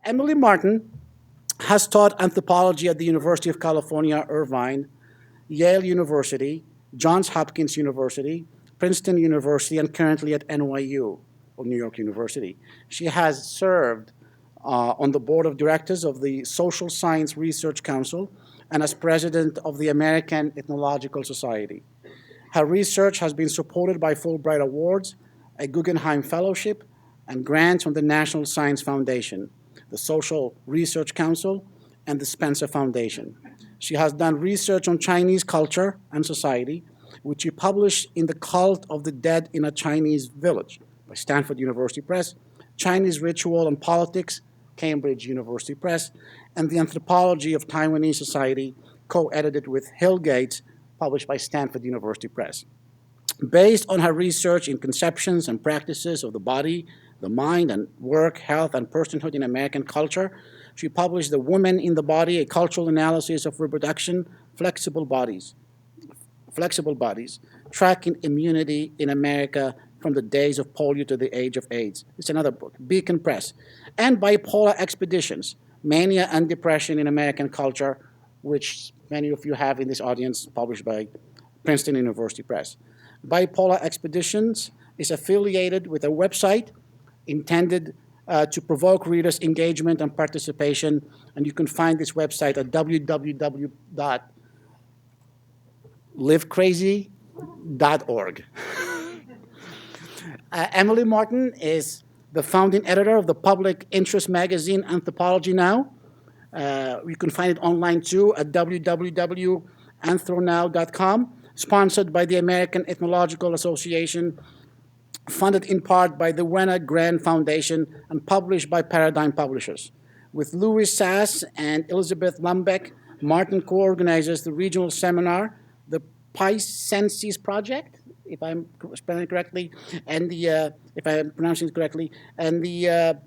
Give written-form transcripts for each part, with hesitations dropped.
Emily Martin has taught anthropology at the University of California, Irvine, Yale University, Johns Hopkins University, Princeton University, and currently at NYU, or New York University. She has served on the board of directors of the Social Science Research Council and as president of the American Ethnological Society. Her research has been supported by Fulbright Awards, a Guggenheim Fellowship, and grants from the National Science Foundation, the Social Research Council, and the Spencer Foundation. She has done research on Chinese culture and society, which she published in The Cult of the Dead in a Chinese Village by Stanford University Press, Chinese Ritual and Politics, Cambridge University Press, and The Anthropology of Taiwanese Society, co-edited with Hill Gates, published by Stanford University Press. Based on her research in conceptions and practices of the body, the mind, and work, health, and personhood in American culture, she published The Woman in the Body, a cultural analysis of reproduction, flexible bodies, tracking immunity in America from the days of polio to the age of AIDS. It's another book, Beacon Press. And Bipolar Expeditions, Mania and Depression in American Culture, which many of you have in this audience, published by Princeton University Press. Bipolar Expeditions is affiliated with a website intended to provoke readers' engagement and participation, and you can find this website at www.livecrazy.org. Emily Martin is the founding editor of the public interest magazine Anthropology Now. You can find it online too at www.anthronow.com, sponsored by the American Ethnological Association, funded in part by the Wenna Grant Foundation, and published by Paradigm Publishers. With Louis Sass and Elizabeth Lumbeck, Martin co-organizes the regional seminar, the Picenses Project, if I'm spelling it correctly, and if I'm pronouncing it correctly, and the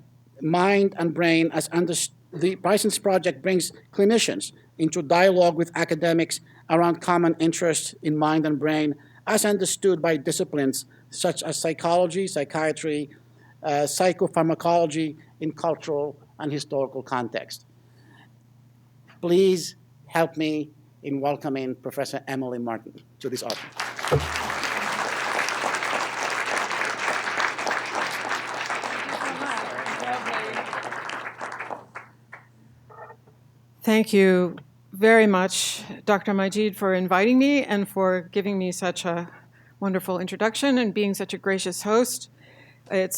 Mind and Brain as understood. The Picenses Project brings clinicians into dialogue with academics around common interests in mind and brain, as understood by disciplines such as psychology, psychiatry, psychopharmacology in cultural and historical context. Please help me in welcoming Professor Emily Martin to this audience. Thank you very much, Dr. Majid, for inviting me and for giving me such a wonderful introduction and being such a gracious host. I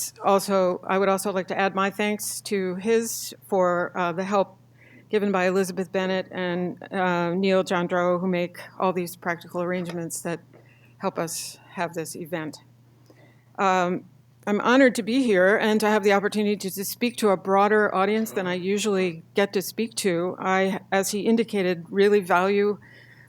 would also like to add my thanks to his for the help given by Elizabeth Bennett and Neil Jandro, who make all these practical arrangements that help us have this event. I'm honored to be here and to have the opportunity to speak to a broader audience than I usually get to speak to. I, as he indicated, really value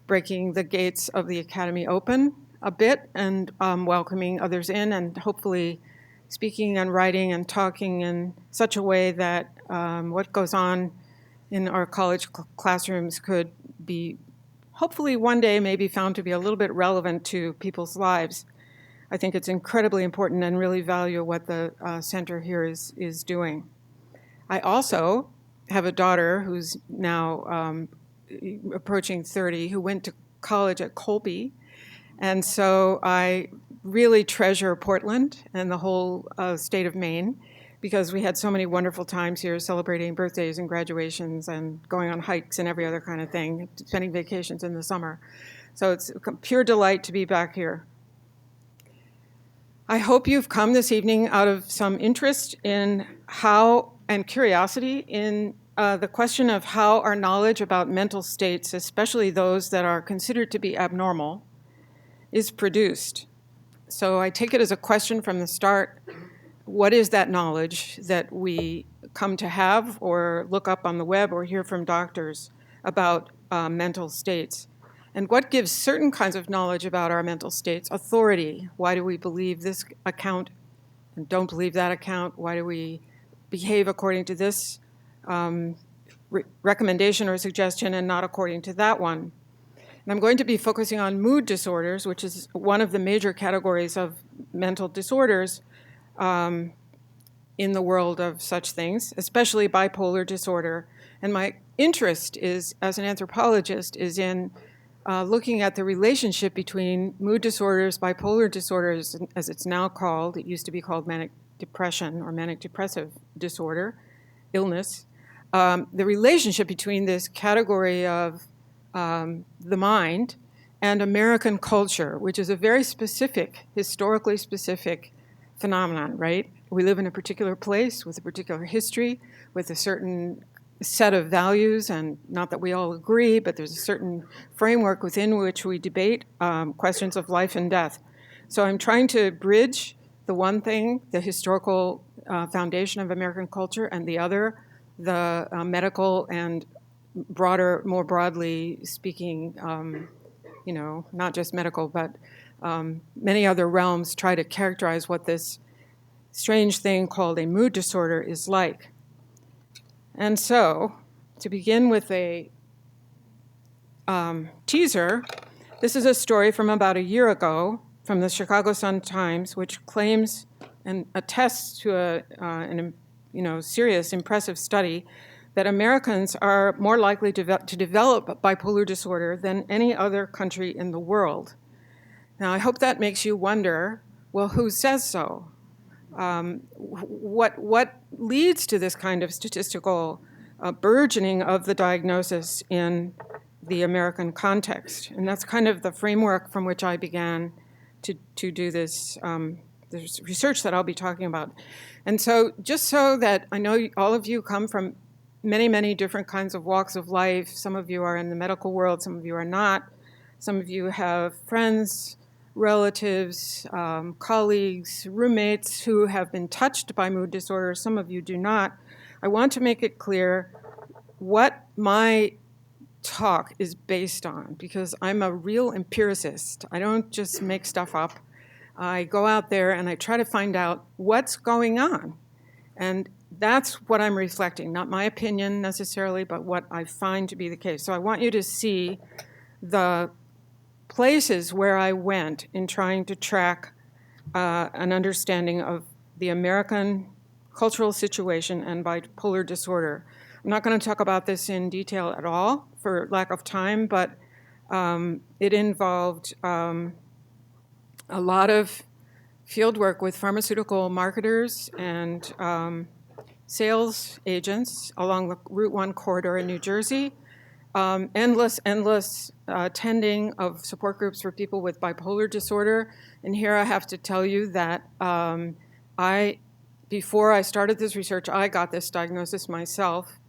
breaking the gates of the Academy open a bit and welcoming others in, and hopefully speaking and writing and talking in such a way that what goes on in our college classrooms could be hopefully one day maybe found to be a little bit relevant to people's lives. I think it's incredibly important and really value what the center here is doing. I also have a daughter who's now approaching 30, who went to college at Colby. And so I really treasure Portland and the whole state of Maine, because we had so many wonderful times here celebrating birthdays and graduations and going on hikes and every other kind of thing, spending vacations in the summer. So it's a pure delight to be back here. I hope you've come this evening out of some interest in how, and curiosity in the question of how our knowledge about mental states, especially those that are considered to be abnormal, is produced. So I take it as a question from the start: what is that knowledge that we come to have or look up on the web or hear from doctors about mental states? And what gives certain kinds of knowledge about our mental states authority? Why do we believe this account and don't believe that account? Why do we behave according to this recommendation or suggestion and not according to that one? And I'm going to be focusing on mood disorders, which is one of the major categories of mental disorders, in the world of such things, especially bipolar disorder. And my interest is, as an anthropologist, is in looking at the relationship between mood disorders, bipolar disorders, as it's now called. It used to be called manic depression or manic depressive disorder, illness. The relationship between this category of the mind and American culture, which is a very specific, historically specific phenomenon, right? We live in a particular place with a particular history, with a certain set of values, and not that we all agree, but there's a certain framework within which we debate questions of life and death. So I'm trying to bridge the one thing, the historical foundation of American culture, and the other, the medical and more broadly speaking, not just medical, but many other realms try to characterize what this strange thing called a mood disorder is like. And so, to begin with a teaser, this is a story from about a year ago from the Chicago Sun-Times, which claims and attests to a serious, impressive study that Americans are more likely to develop bipolar disorder than any other country in the world. Now, I hope that makes you wonder, well, who says so? What leads to this kind of statistical burgeoning of the diagnosis in the American context? And that's kind of the framework from which I began to do this research that I'll be talking about. And so just so that I know all of you come from many, many different kinds of walks of life. Some of you are in the medical world, some of you are not. Some of you have friends, relatives, colleagues, roommates who have been touched by mood disorders. Some of you do not. I want to make it clear what my talk is based on, because I'm a real empiricist. I don't just make stuff up. I go out there and I try to find out what's going on. And that's what I'm reflecting, not my opinion necessarily, but what I find to be the case. So I want you to see the places where I went in trying to track an understanding of the American cultural situation and bipolar disorder. I'm not going to talk about this in detail at all for lack of time, but it involved a lot of field work with pharmaceutical marketers and sales agents along the Route 1 corridor in New Jersey. Endless attending of support groups for people with bipolar disorder. And here I have to tell you that before I started this research, I got this diagnosis myself.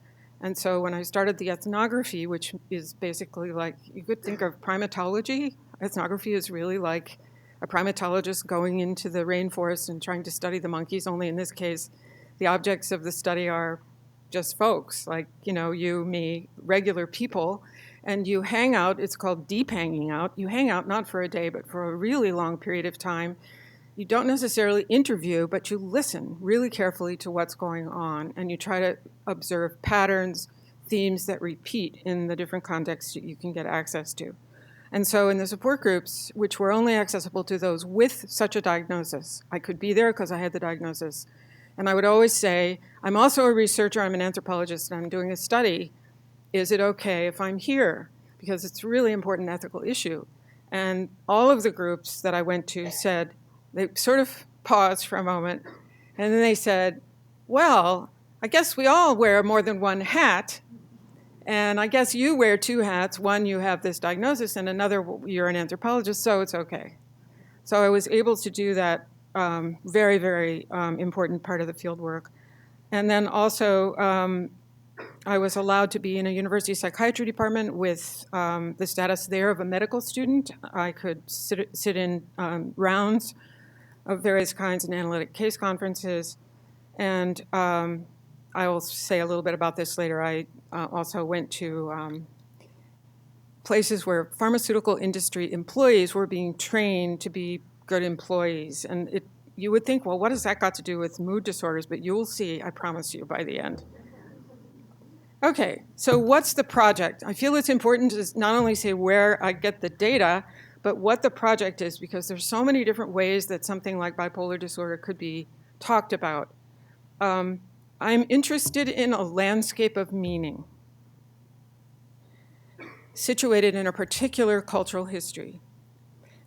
And so when I started the ethnography, which is basically like, you could think of primatology. Ethnography is really like a primatologist going into the rainforest and trying to study the monkeys, only in this case, the objects of the study are just folks like, you, me, regular people, and you hang out. It's called deep hanging out. You hang out not for a day, but for a really long period of time. You don't necessarily interview, but you listen really carefully to what's going on, and you try to observe patterns, themes that repeat in the different contexts that you can get access to. And so in the support groups, which were only accessible to those with such a diagnosis, I could be there because I had the diagnosis. And I would always say, I'm also a researcher, I'm an anthropologist, and I'm doing a study. Is it okay if I'm here? Because it's a really important ethical issue. And all of the groups that I went to said, they sort of paused for a moment, and then they said, well, I guess we all wear more than one hat, and I guess you wear two hats. One, you have this diagnosis, and another, you're an anthropologist, so it's okay. So I was able to do that very, very important part of the field work. And then also, I was allowed to be in a university psychiatry department with the status there of a medical student. I could sit in rounds of various kinds and analytic case conferences. And I will say a little bit about this later. I also went to places where pharmaceutical industry employees were being trained to be good employees. And you would think, well, what has that got to do with mood disorders? But you will see, I promise you, by the end. Okay, so what's the project? I feel it's important to not only say where I get the data, but what the project is, because there's so many different ways that something like bipolar disorder could be talked about. I'm interested in a landscape of meaning situated in a particular cultural history.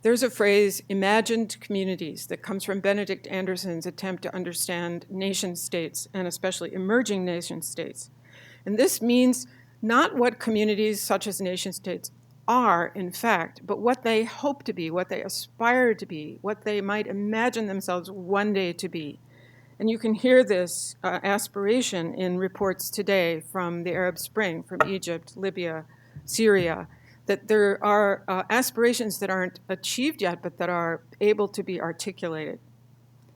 There's a phrase, imagined communities, that comes from Benedict Anderson's attempt to understand nation states, and especially emerging nation states. And this means not what communities such as nation states are, in fact, but what they hope to be, what they aspire to be, what they might imagine themselves one day to be. And you can hear this aspiration in reports today from the Arab Spring, from Egypt, Libya, Syria, that there are aspirations that aren't achieved yet, but that are able to be articulated.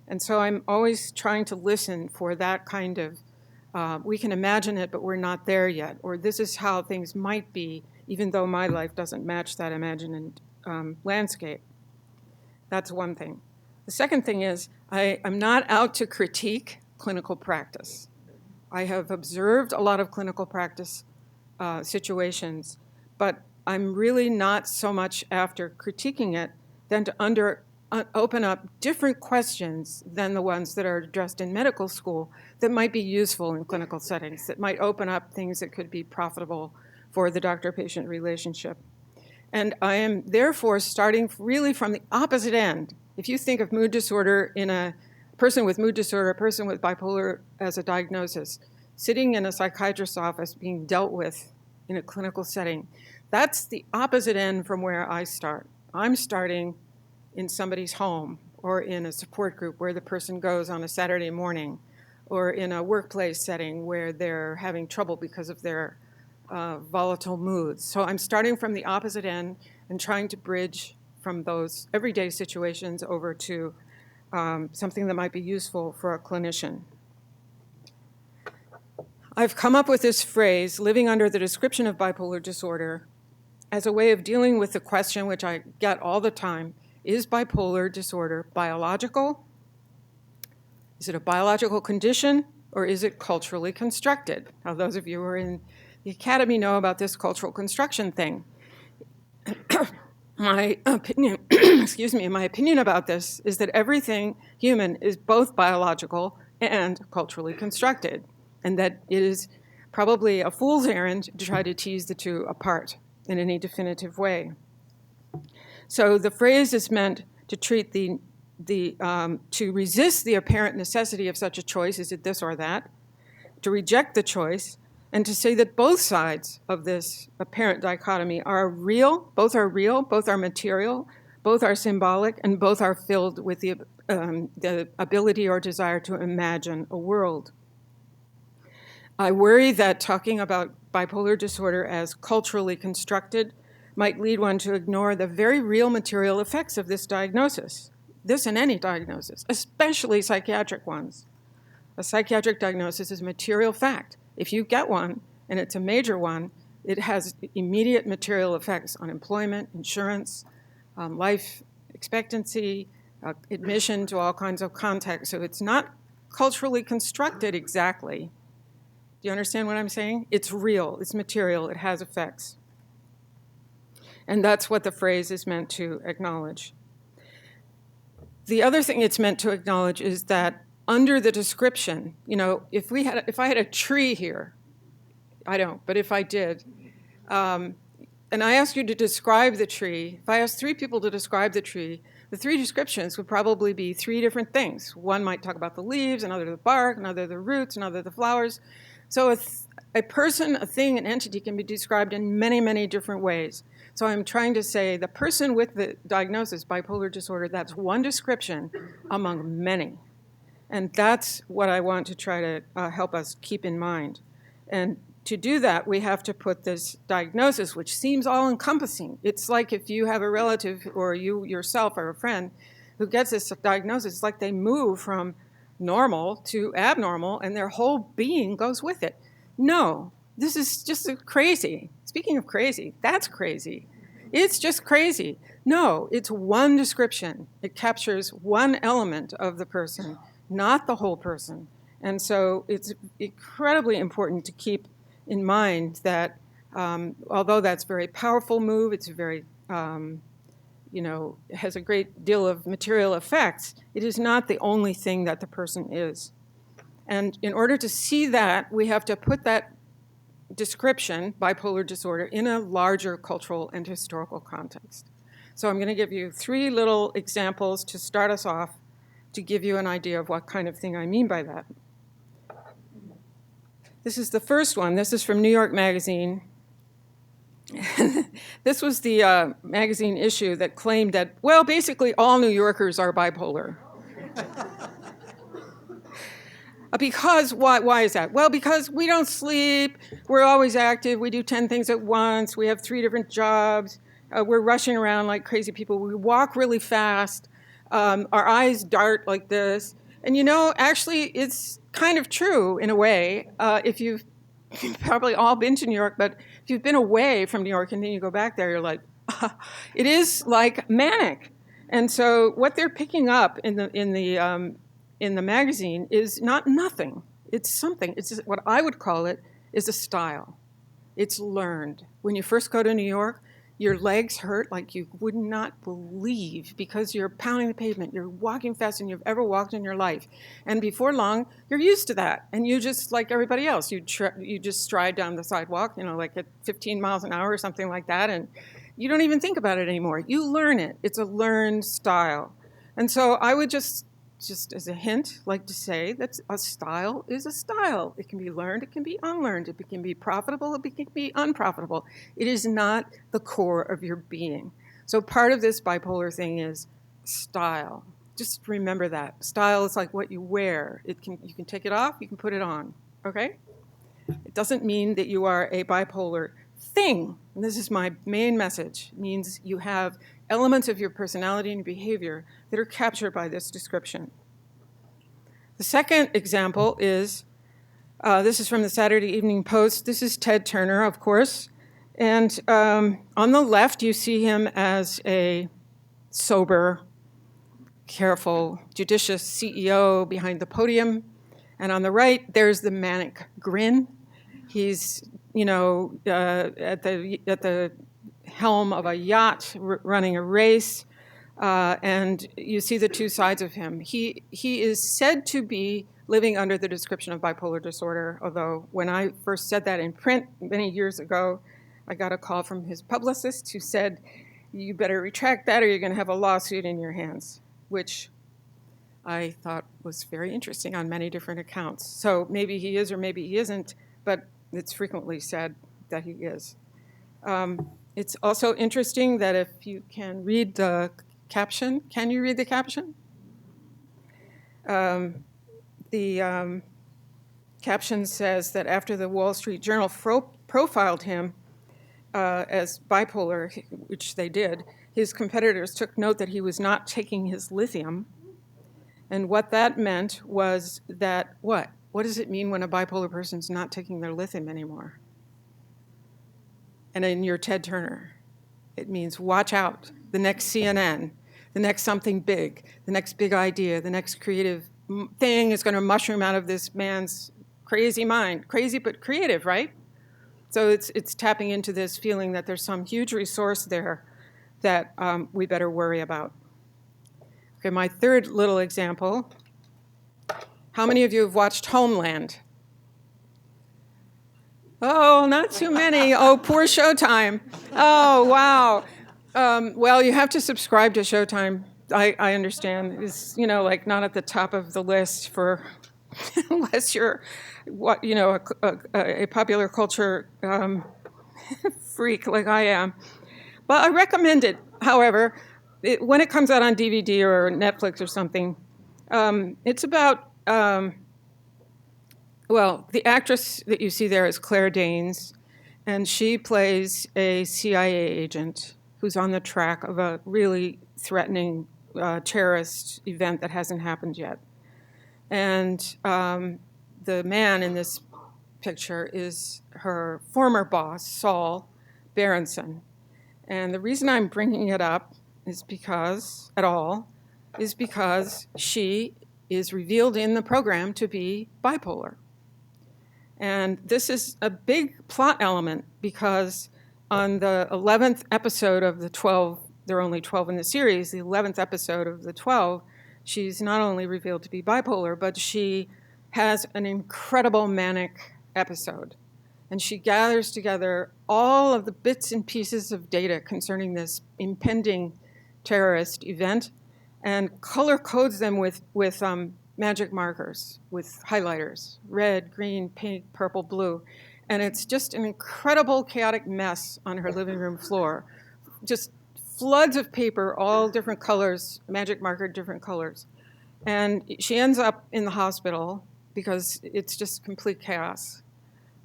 And so I'm always trying to listen for that kind of, we can imagine it, but we're not there yet, or this is how things might be, even though my life doesn't match that imagined landscape. That's one thing. The second thing is, I'm not out to critique clinical practice. I have observed a lot of clinical practice situations, but I'm really not so much after critiquing it than to open up different questions than the ones that are addressed in medical school that might be useful in clinical settings, that might open up things that could be profitable for the doctor-patient relationship. And I am therefore starting really from the opposite end. If you think of mood disorder in a person with mood disorder, a person with bipolar as a diagnosis, sitting in a psychiatrist's office being dealt with in a clinical setting, that's the opposite end from where I start. I'm starting in somebody's home or in a support group where the person goes on a Saturday morning, or in a workplace setting where they're having trouble because of their volatile moods. So I'm starting from the opposite end and trying to bridge from those everyday situations over to something that might be useful for a clinician. I've come up with this phrase, living under the description of bipolar disorder, as a way of dealing with the question which I get all the time: is bipolar disorder biological? Is it a biological condition, or is it culturally constructed? Now, those of you who are in the academy know about this cultural construction thing. My opinion, my opinion about this is that everything human is both biological and culturally constructed, and that it is probably a fool's errand to try to tease the two apart in any definitive way. So the phrase is meant to treat to resist the apparent necessity of such a choice, is it this or that, to reject the choice, and to say that both sides of this apparent dichotomy are real, both are material, both are symbolic, and both are filled with the ability or desire to imagine a world. I worry that talking about bipolar disorder as culturally constructed might lead one to ignore the very real material effects of this diagnosis, this and any diagnosis, especially psychiatric ones. A psychiatric diagnosis is a material fact. If you get one, and it's a major one, it has immediate material effects on employment, insurance, life expectancy, admission to all kinds of contexts. So it's not culturally constructed exactly. Do you understand what I'm saying? It's real, it's material, it has effects. And that's what the phrase is meant to acknowledge. The other thing it's meant to acknowledge is that under the description, if I had a tree here, I don't, but if I did, and I asked you to describe the tree, if I asked 3 people to describe the tree, the 3 descriptions would probably be 3 different things. One might talk about the leaves, another the bark, another the roots, another the flowers. So a person, a thing, an entity can be described in many, many different ways. So I'm trying to say the person with the diagnosis, bipolar disorder, that's one description among many. And that's what I want to try to help us keep in mind. And to do that, we have to put this diagnosis, which seems all-encompassing. It's like if you have a relative or you yourself or a friend who gets this diagnosis, it's like they move from normal to abnormal and their whole being goes with it. No, this is just crazy. Speaking of crazy, that's crazy. It's just crazy. No, it's one description. It captures one element of the person, not the whole person. And so it's incredibly important to keep in mind that although that's a very powerful move, it's very, has a great deal of material effects, it is not the only thing that the person is. And in order to see that, we have to put that description, bipolar disorder, in a larger cultural and historical context. So I'm going to give you 3 little examples to start us off to give you an idea of what kind of thing I mean by that. This is the first one. This is from New York Magazine. This was the magazine issue that claimed that, well, basically all New Yorkers are bipolar. Because, why is that? Well, because we don't sleep, we're always active, we do 10 things at once, we have 3 different jobs, we're rushing around like crazy people, we walk really fast, our eyes dart like this. And actually, it's kind of true in a way. If you've probably all been to New York, but if you've been away from New York and then you go back there, you're like, it is like manic. And so what they're picking up in the magazine is not nothing. It's something. It's what I would call it is a style. It's learned. When you first go to New York, your legs hurt like you would not believe because you're pounding the pavement. You're walking faster than you've ever walked in your life. And before long, you're used to that. And you just, like everybody else, you just stride down the sidewalk, like at 15 miles an hour or something like that. And you don't even think about it anymore. You learn it. It's a learned style. And so I would just as a hint, like to say that a style is a style. It can be learned, it can be unlearned, it can be profitable, it can be unprofitable. It is not the core of your being. So part of this bipolar thing is style. Just remember that. Style is like what you wear. You can take it off, you can put it on, okay? It doesn't mean that you are a bipolar thing. And this is my main message. It means you have elements of your personality and behavior that are captured by this description. The second example is, this is from the Saturday Evening Post. This is Ted Turner, of course. And on the left, you see him as a sober, careful, judicious CEO behind the podium. And on the right, there's the manic grin. He's, at the helm of a yacht running a race, and you see the 2 sides of him. He is said to be living under the description of bipolar disorder, although when I first said that in print many years ago, I got a call from his publicist who said, you better retract that or you're going to have a lawsuit in your hands, which I thought was very interesting on many different accounts. So maybe he is or maybe he isn't, but it's frequently said that he is. It's also interesting that if you can read the caption, can you read the caption? The caption says that after the Wall Street Journal profiled him as bipolar, which they did, his competitors took note that he was not taking his lithium. And what that meant was that, what? What does it mean when a bipolar person's not taking their lithium anymore? And in your Ted Turner, it means watch out. The next CNN, the next something big, the next big idea, the next creative thing is going to mushroom out of this man's crazy mind. Crazy but creative, right? So it's tapping into this feeling that there's some huge resource there that we better worry about. Okay, my third little example. How many of you have watched Homeland? Oh, not too many. Oh, poor Showtime. Oh, wow. Well, you have to subscribe to Showtime. I understand. It's, like not at the top of the list for, unless you're, a popular culture freak like I am. But I recommend it, however, when it comes out on DVD or Netflix or something. It's about... the actress that you see there is Claire Danes, and she plays a CIA agent who's on the track of a really threatening terrorist event that hasn't happened yet. And the man in this picture is her former boss, Saul Berenson. And the reason I'm bringing it up is because she is revealed in the program to be bipolar. And this is a big plot element because on the 11th episode of the 12, there are only 12 in the series, the 11th episode of the 12, she's not only revealed to be bipolar, but she has an incredible manic episode. And she gathers together all of the bits and pieces of data concerning this impending terrorist event and color codes them with magic markers, with highlighters, red, green, pink, purple, blue. And it's just an incredible chaotic mess on her living room floor. Just floods of paper, all different colors, magic marker, different colors. And she ends up in the hospital because it's just complete chaos.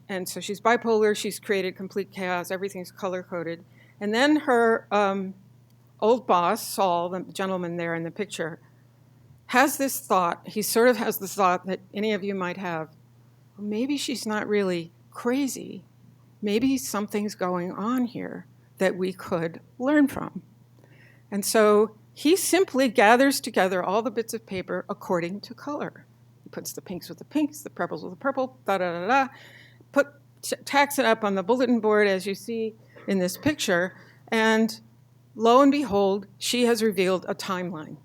And so she's bipolar, she's created complete chaos, everything's color-coded. And then her old boss, Saul, the gentleman there in the picture, has this thought, he sort of has this thought that any of you might have, maybe she's not really crazy. Maybe something's going on here that we could learn from. And so he simply gathers together all the bits of paper according to color. He puts the pinks with the pinks, the purples with the purple, da-da-da-da, tacks it up on the bulletin board as you see in this picture, and lo and behold, she has revealed a timeline,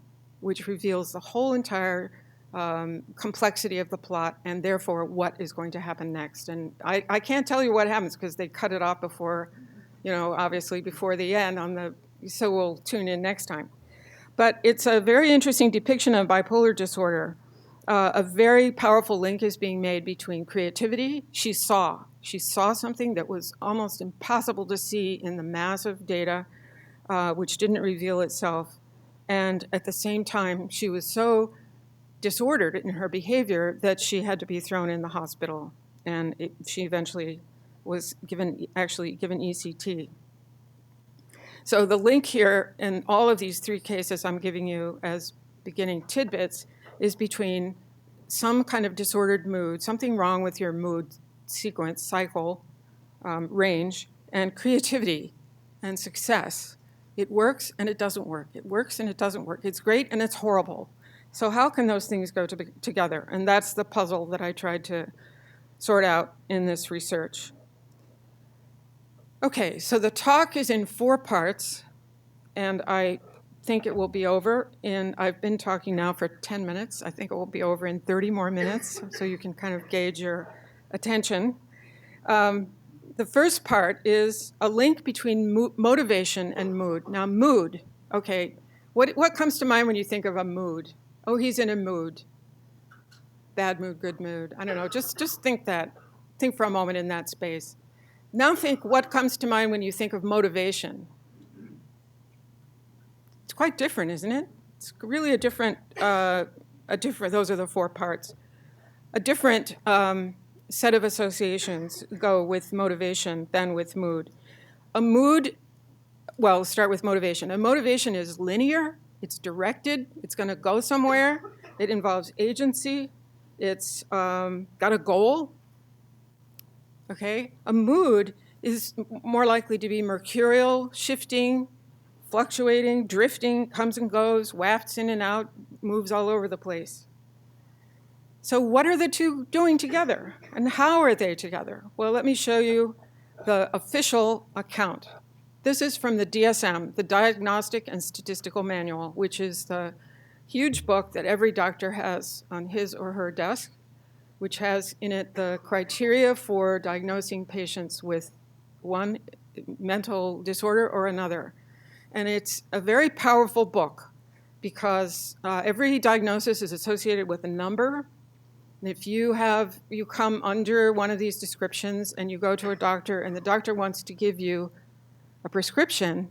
which reveals the whole entire complexity of the plot and therefore what is going to happen next. And I can't tell you what happens because they cut it off before, obviously before the end so we'll tune in next time. But it's a very interesting depiction of bipolar disorder. A very powerful link is being made between creativity. She saw something that was almost impossible to see in the massive data, which didn't reveal itself. And at the same time, she was so disordered in her behavior that she had to be thrown in the hospital. And she eventually was given ECT. So the link here in all of these three cases I'm giving you as beginning tidbits is between some kind of disordered mood, something wrong with your mood sequence, cycle, range, and creativity and success. It works and it doesn't work. It works and it doesn't work. It's great and it's horrible. So how can those things go together? And that's the puzzle that I tried to sort out in this research. Okay, so the talk is in 4 parts, and I think it will be over I've been talking now for 10 minutes. I think it will be over in 30 more minutes, so you can kind of gauge your attention. The first part is a link between motivation and mood. Now, mood, okay, what comes to mind when you think of a mood? Oh, he's in a mood. Bad mood, good mood. I don't know, just think that. Think for a moment in that space. Now think what comes to mind when you think of motivation. It's quite different, isn't it? It's really a different, those are the 4 parts. A different set of associations go with motivation than with mood. Let's start with motivation. A motivation is linear, it's directed, it's going to go somewhere, it involves agency, it's got a goal. Okay? A mood is more likely to be mercurial, shifting, fluctuating, drifting, comes and goes, wafts in and out, moves all over the place. So what are the two doing together? And how are they together? Well, let me show you the official account. This is from the DSM, the Diagnostic and Statistical Manual, which is the huge book that every doctor has on his or her desk, which has in it the criteria for diagnosing patients with one mental disorder or another. And it's a very powerful book because every diagnosis is associated with a number. And if you come under one of these descriptions and you go to a doctor and the doctor wants to give you a prescription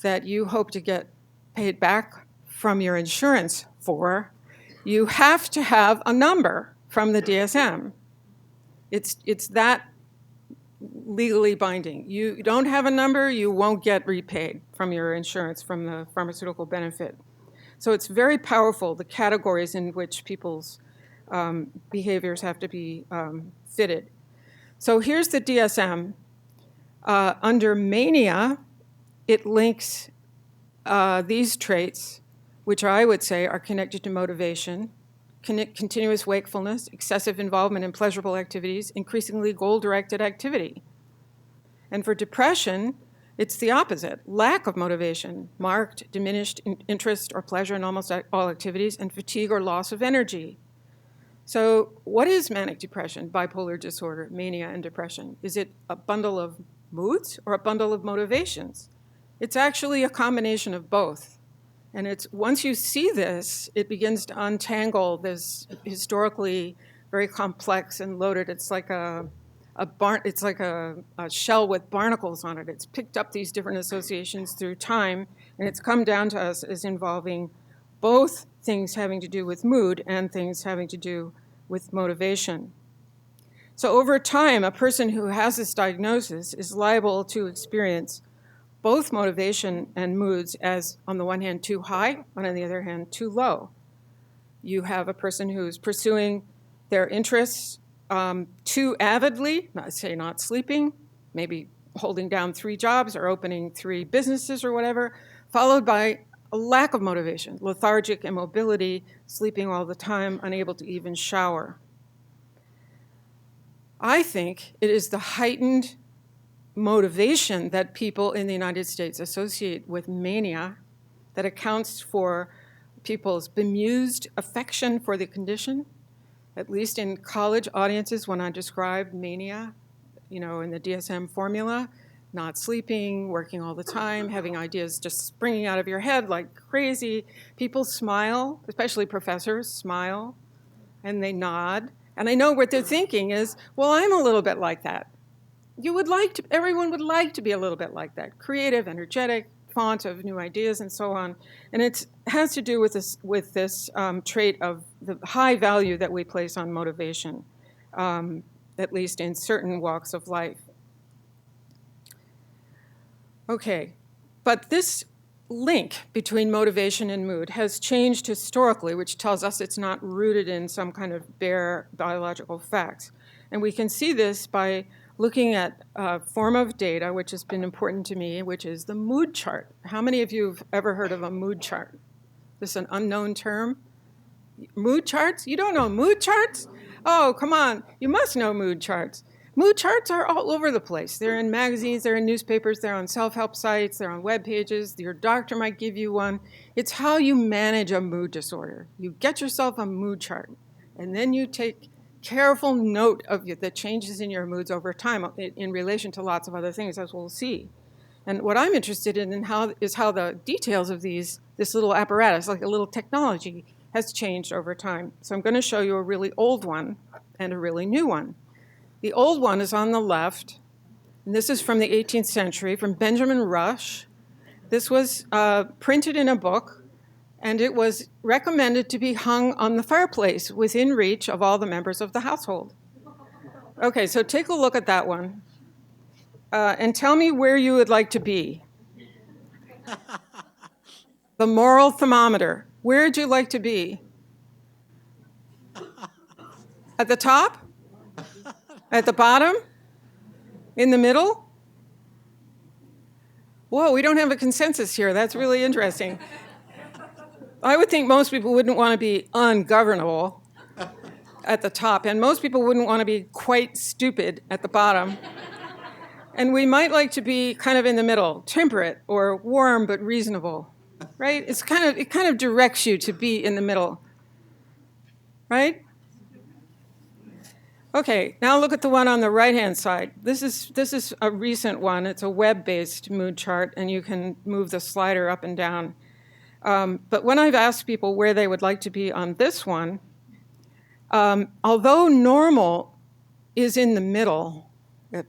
that you hope to get paid back from your insurance for, you have to have a number from the DSM. It's that legally binding. You don't have a number, you won't get repaid from your insurance, from the pharmaceutical benefit. So it's very powerful, the categories in which people's behaviors have to be fitted. So here's the DSM. Under mania, it links these traits, which I would say are connected to motivation, continuous wakefulness, excessive involvement in pleasurable activities, increasingly goal-directed activity. And for depression, it's the opposite, lack of motivation, marked diminished interest or pleasure in almost all activities, and fatigue or loss of energy. So what is manic depression, bipolar disorder, mania and depression? Is it a bundle of moods or a bundle of motivations? It's actually a combination of both. And it's once you see this, it begins to untangle this historically very complex and loaded. It's like a shell with barnacles on it. It's picked up these different associations through time, and it's come down to us as involving both things having to do with mood and things having to do with motivation. So over time, a person who has this diagnosis is liable to experience both motivation and moods as, on the one hand, too high, and on the other hand, too low. You have a person who's pursuing their interests too avidly, not sleeping, maybe holding down 3 jobs or opening 3 businesses or whatever, followed by a lack of motivation, lethargic immobility, sleeping all the time, unable to even shower. I think it is the heightened motivation that people in the United States associate with mania that accounts for people's bemused affection for the condition. At least in college audiences, when I describe mania, in the DSM formula, not sleeping, working all the time, having ideas just springing out of your head like crazy, people smile, especially professors smile, and they nod. And I know what they're thinking is, well, I'm a little bit like that. Everyone would like to be a little bit like that, creative, energetic, font of new ideas, and so on. And it has to do with this trait of the high value that we place on motivation, at least in certain walks of life. Okay, but this link between motivation and mood has changed historically, which tells us it's not rooted in some kind of bare biological facts. And we can see this by looking at a form of data which has been important to me, which is the mood chart. How many of you have ever heard of a mood chart? This is an unknown term. Mood charts? You don't know mood charts? Oh, come on, you must know mood charts. Mood charts are all over the place. They're in magazines, they're in newspapers, they're on self-help sites, they're on web pages. Your doctor might give you one. It's how you manage a mood disorder. You get yourself a mood chart, and then you take careful note of the changes in your moods over time in relation to lots of other things, as we'll see. And what I'm interested in is how the details of this little apparatus, like a little technology, has changed over time. So I'm going to show you a really old one and a really new one. The old one is on the left, and this is from the 18th century, from Benjamin Rush. This was printed in a book, and it was recommended to be hung on the fireplace within reach of all the members of the household. Okay, so take a look at that one, and tell me where you would like to be. The moral thermometer. Where would you like to be? At the top? At the bottom? In the middle? Whoa, we don't have a consensus here. That's really interesting. I would think most people wouldn't want to be ungovernable at the top, and most people wouldn't want to be quite stupid at the bottom. And we might like to be kind of in the middle, temperate or warm but reasonable, right? It kind of directs you to be in the middle, right? Okay, now look at the one on the right-hand side. This is a recent one. It's a web-based mood chart, and you can move the slider up and down. But when I've asked people where they would like to be on this one, although normal is in the middle,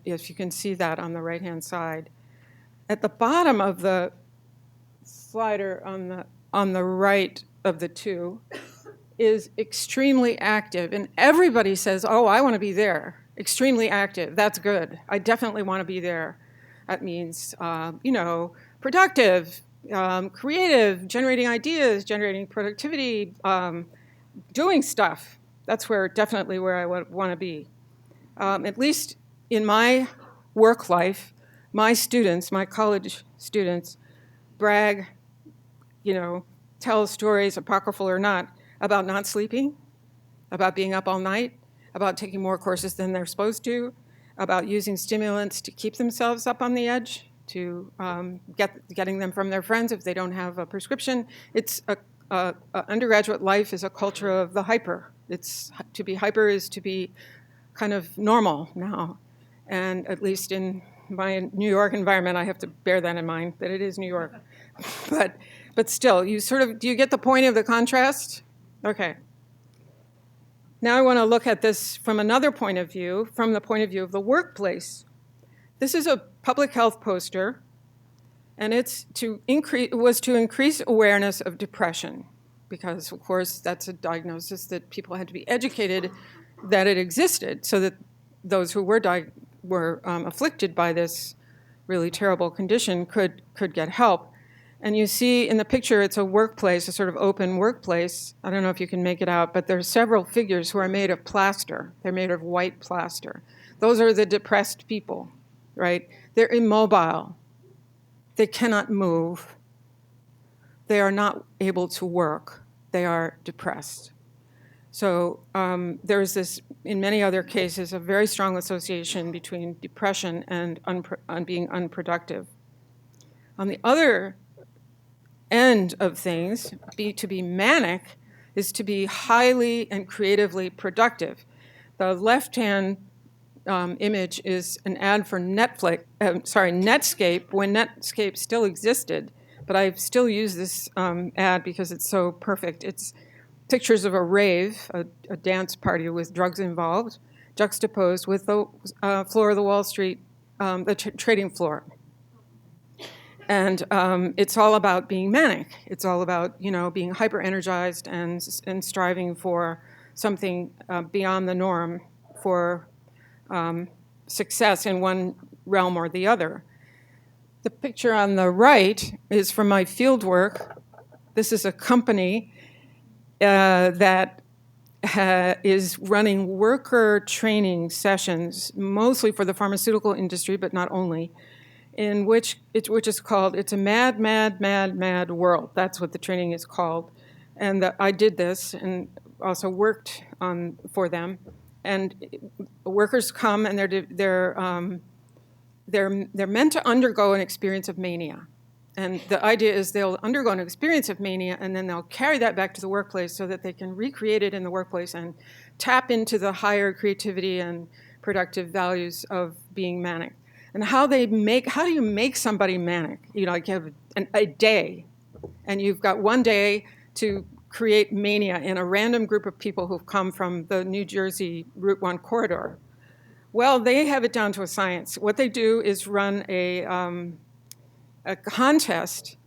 if you can see that on the right-hand side, at the bottom of the slider on the right of the two is extremely active, and everybody says, oh, I want to be there. Extremely active, that's good. I definitely want to be there. That means, productive, creative, generating ideas, generating productivity, doing stuff. That's definitely where I want to be. At least in my work life, my college students, brag, tell stories, apocryphal or not, about not sleeping, about being up all night, about taking more courses than they're supposed to, about using stimulants to keep themselves up on the edge, to getting them from their friends if they don't have a prescription. It's undergraduate life is a culture of the hyper, To be hyper is to be kind of normal now. And at least in my New York environment, I have to bear that in mind, that it is New York. But still, do you get the point of the contrast? Okay. Now I want to look at this from another point of view, from the point of view of the workplace. This is a public health poster, and it was to increase awareness of depression, because of course that's a diagnosis that people had to be educated that it existed, so that those who were afflicted by this really terrible condition could get help. And you see in the picture, it's a workplace, a sort of open workplace. I don't know if you can make it out, but there's several figures who are made of plaster. They're made of white plaster. Those are the depressed people, right? They're immobile. They cannot move. They are not able to work. They are depressed. So there's this, in many other cases, a very strong association between depression and being unproductive. On the other end of things, to be manic is to be highly and creatively productive. The left-hand image is an ad for Netscape, when Netscape still existed, but I still use this ad because it's so perfect. It's pictures of a rave, a dance party with drugs involved, juxtaposed with the floor of the Wall Street, the trading floor. And it's all about being manic. It's all about, being hyper-energized and striving for something beyond the norm for success in one realm or the other. The picture on the right is from my Fieldwork. This is a company that is running worker training sessions, mostly for the pharmaceutical industry, but not only, in which is called, it's a mad, mad, mad, mad world. That's what the training is called. And I did this and also worked for them. And workers come and they're meant to undergo an experience of mania. And the idea is they'll undergo an experience of mania and then they'll carry that back to the workplace so that they can recreate it in the workplace and tap into the higher creativity and productive values of being manic. And how do you make somebody manic? Like you have a day, and you've got one day to create mania in a random group of people who've come from the New Jersey Route 1 corridor. Well, they have it down to a science. What they do is run a contest,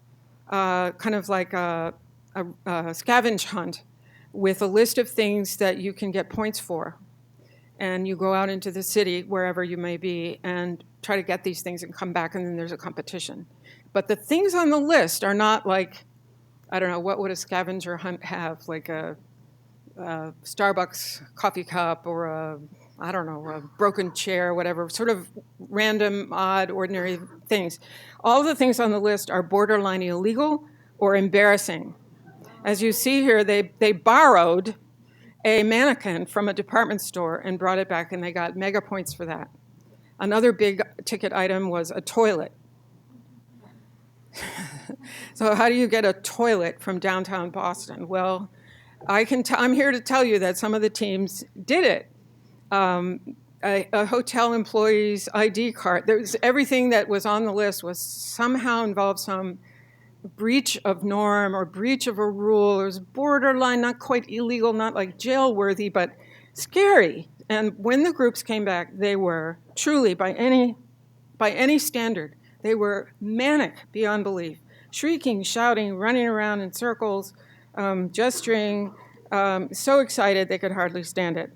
kind of like a scavenge hunt, with a list of things that you can get points for. And you go out into the city, wherever you may be, and try to get these things and come back, and then there's a competition. But the things on the list are not like, I don't know, what would a scavenger hunt have? Like a Starbucks coffee cup or a broken chair, whatever, sort of random, odd, ordinary things. All of the things on the list are borderline illegal or embarrassing. As you see here, they borrowed a mannequin from a department store and brought it back, and they got mega points for that. Another big ticket item was a toilet. So how do you get a toilet from downtown Boston? Well, I'm here to tell you that some of the teams did it. A hotel employee's ID card. Everything that was on the list was somehow involved some breach of norm or breach of a rule. It was borderline, not quite illegal, not like jail-worthy, but scary. And when the groups came back, they were truly, by any standard, they were manic beyond belief. Shrieking, shouting, running around in circles, gesturing, so excited they could hardly stand it.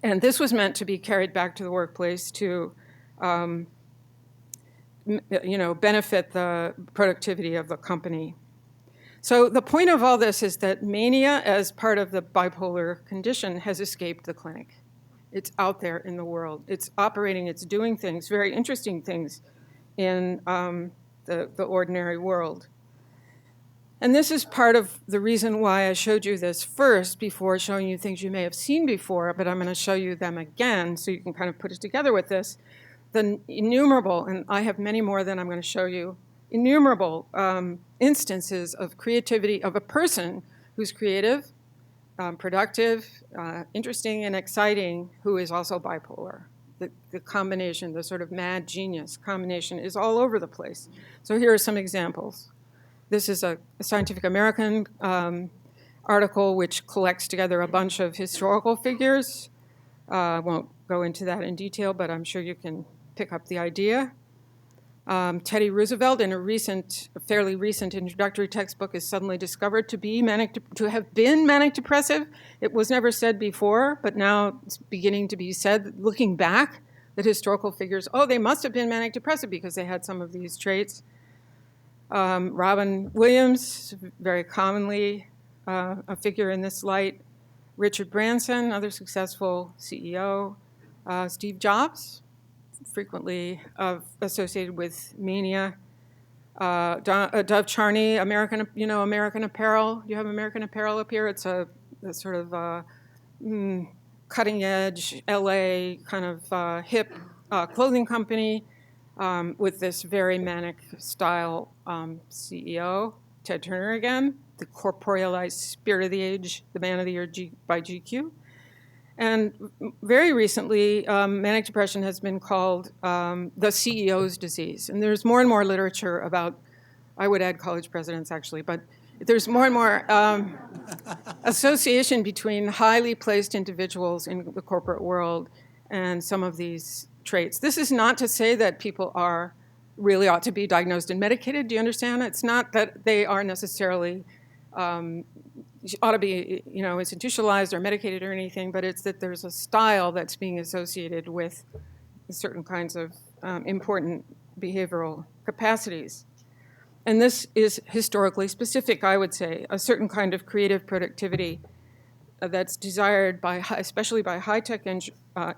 And this was meant to be carried back to the workplace to benefit the productivity of the company. So the point of all this is that mania, as part of the bipolar condition, has escaped the clinic. It's out there in the world. It's operating, it's doing things, very interesting things in the ordinary world. And this is part of the reason why I showed you this first before showing you things you may have seen before, but I'm going to show you them again so you can kind of put it together with this. The innumerable, and I have many more than I'm going to show you, innumerable instances of creativity of a person who's creative, productive, interesting, and exciting who is also bipolar. The combination, the sort of mad genius combination is all over the place. So here are some examples. This is a Scientific American article which collects together a bunch of historical figures. I won't go into that in detail, but I'm sure you can pick up the idea. Teddy Roosevelt, in a fairly recent introductory textbook, is suddenly discovered to have been manic depressive. It was never said before, but now it's beginning to be said, looking back, that historical figures, they must have been manic depressive because they had some of these traits. Robin Williams, very commonly a figure in this light. Richard Branson, another successful CEO. Steve Jobs, frequently associated with mania. Dov Charney, American Apparel. You have American Apparel up here. It's a sort of cutting edge LA kind of hip clothing company with this very manic style CEO. Ted Turner again, the corporealized spirit of the age, the man of the year by GQ. And very recently, manic depression has been called the CEO's disease. And there's more and more literature about, I would add college presidents actually, but there's more and more association between highly placed individuals in the corporate world and some of these traits. This is not to say that people really ought to be diagnosed and medicated. Do you understand? It's not that they are necessarily ought to be, institutionalized or medicated or anything, but it's that there's a style that's being associated with certain kinds of important behavioral capacities. And this is historically specific, I would say, a certain kind of creative productivity that's desired especially by high-tech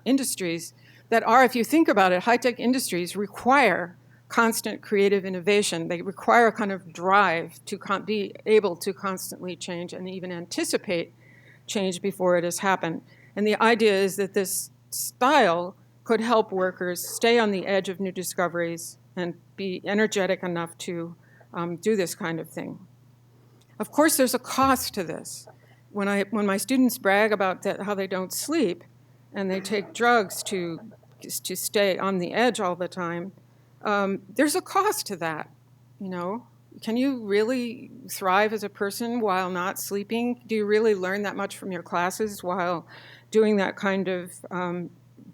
industries that are, if you think about it, high-tech industries require constant creative innovation. They require a kind of drive to be able to constantly change and even anticipate change before it has happened. And the idea is that this style could help workers stay on the edge of new discoveries and be energetic enough to do this kind of thing. Of course, there's a cost to this. When my students brag about how they don't sleep and they take drugs to stay on the edge all the time, there's a cost to that, Can you really thrive as a person while not sleeping? Do you really learn that much from your classes while doing that kind of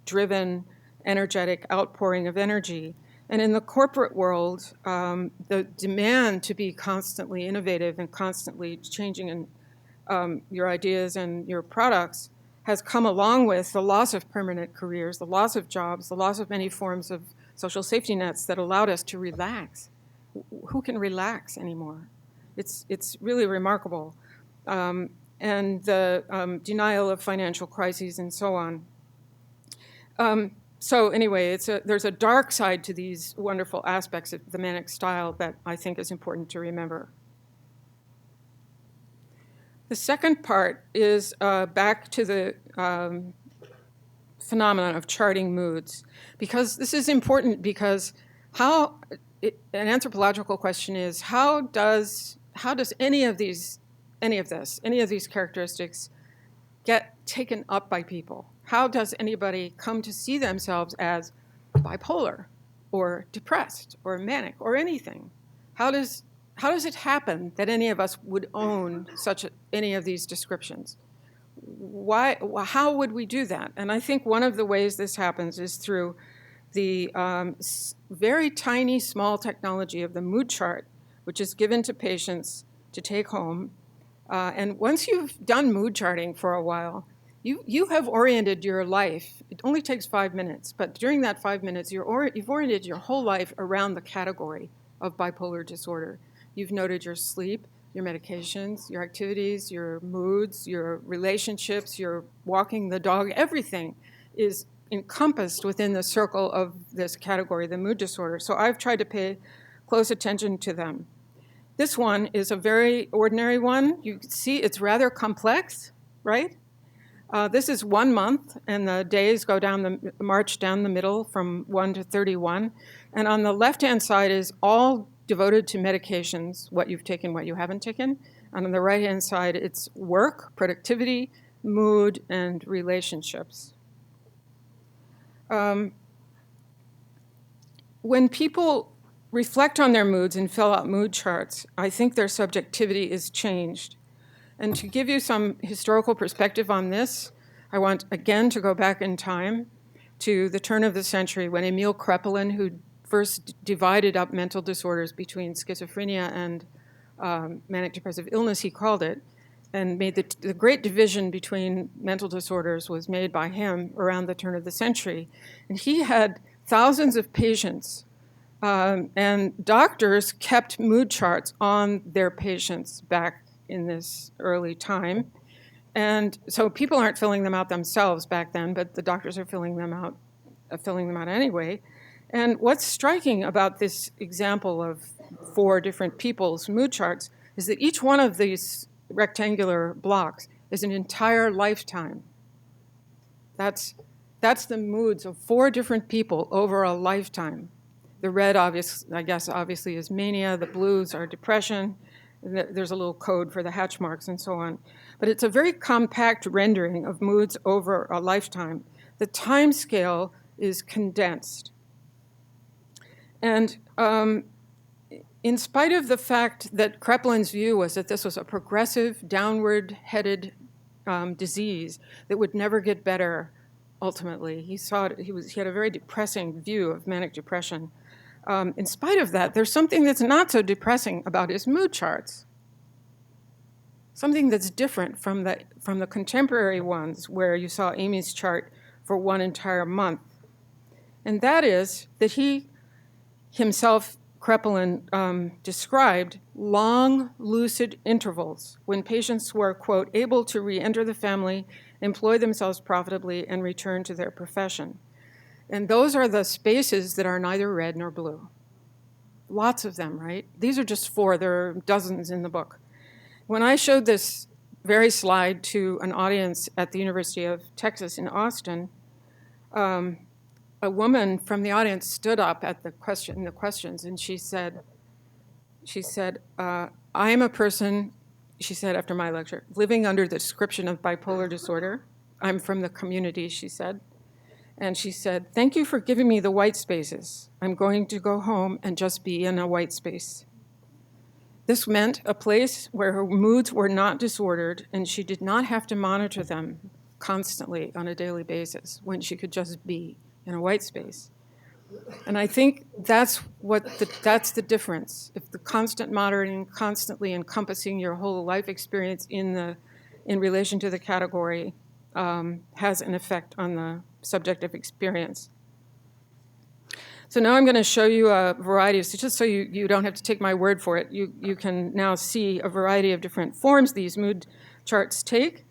driven, energetic outpouring of energy? And in the corporate world, the demand to be constantly innovative and constantly changing in your ideas and your products has come along with the loss of permanent careers, the loss of jobs, the loss of many forms of social safety nets that allowed us to relax. Who can relax anymore? It's really remarkable. And the denial of financial crises and so on. So anyway, there's a dark side to these wonderful aspects of the manic style that I think is important to remember. The second part is back to the phenomenon of charting moods, because this is important. Because an anthropological question is how does any of these characteristics get taken up by people? How does anybody come to see themselves as bipolar or depressed or manic or anything? How does it happen that any of us would own any of these descriptions? How would we do that? And I think one of the ways this happens is through the very tiny, small technology of the mood chart, which is given to patients to take home. And once you've done mood charting for a while, you have oriented your life. It only takes 5 minutes, but during that 5 minutes, you've oriented your whole life around the category of bipolar disorder. You've noted your sleep, your medications, your activities, your moods, your relationships, your walking the dog. Everything is encompassed within the circle of this category, the mood disorder. So I've tried to pay close attention to them. This one is a very ordinary one. You can see it's rather complex, right? This is 1 month, and the days march down the middle from 1 to 31. And on the left-hand side is all devoted to medications, what you've taken, what you haven't taken. And on the right-hand side, it's work, productivity, mood, and relationships. When people reflect on their moods and fill out mood charts, I think their subjectivity is changed. And to give you some historical perspective on this, I want again to go back in time to the turn of the century when Emil Kraepelin, who first divided up mental disorders between schizophrenia and manic depressive illness, he called it, and made the great division between mental disorders was made by him around the turn of the century. And he had thousands of patients, and doctors kept mood charts on their patients back in this early time. And so people aren't filling them out themselves back then, but the doctors are filling them out anyway. And what's striking about this example of 4 different people's mood charts is that each one of these rectangular blocks is an entire lifetime. That's the moods of 4 different people over a lifetime. The red, obviously, is mania. The blues are depression. There's a little code for the hatch marks and so on. But it's a very compact rendering of moods over a lifetime. The time scale is condensed. And in spite of the fact that Kraepelin's view was that this was a progressive, downward-headed disease that would never get better ultimately, he had a very depressing view of manic depression. In spite of that, there's something that's not so depressing about his mood charts. Something that's different from the contemporary ones where you saw Amy's chart for 1 entire month. And that is that he himself, Kraepelin, described long, lucid intervals when patients were, quote, able to re-enter the family, employ themselves profitably, and return to their profession. And those are the spaces that are neither red nor blue. Lots of them, right? These are just 4. There are dozens in the book. When I showed this very slide to an audience at the University of Texas in Austin, a woman from the audience stood up at the questions, and she said, I am a person, she said after my lecture, living under the description of bipolar disorder. I'm from the community, she said. And she said, thank you for giving me the white spaces. I'm going to go home and just be in a white space. This meant a place where her moods were not disordered and she did not have to monitor them constantly on a daily basis when she could just be in a white space. And I think that's the difference. If the constant monitoring, constantly encompassing your whole life experience in relation to the category has an effect on the subjective experience. So now I'm going to show you a variety of, so just so you don't have to take my word for it, you can now see a variety of different forms these mood charts take.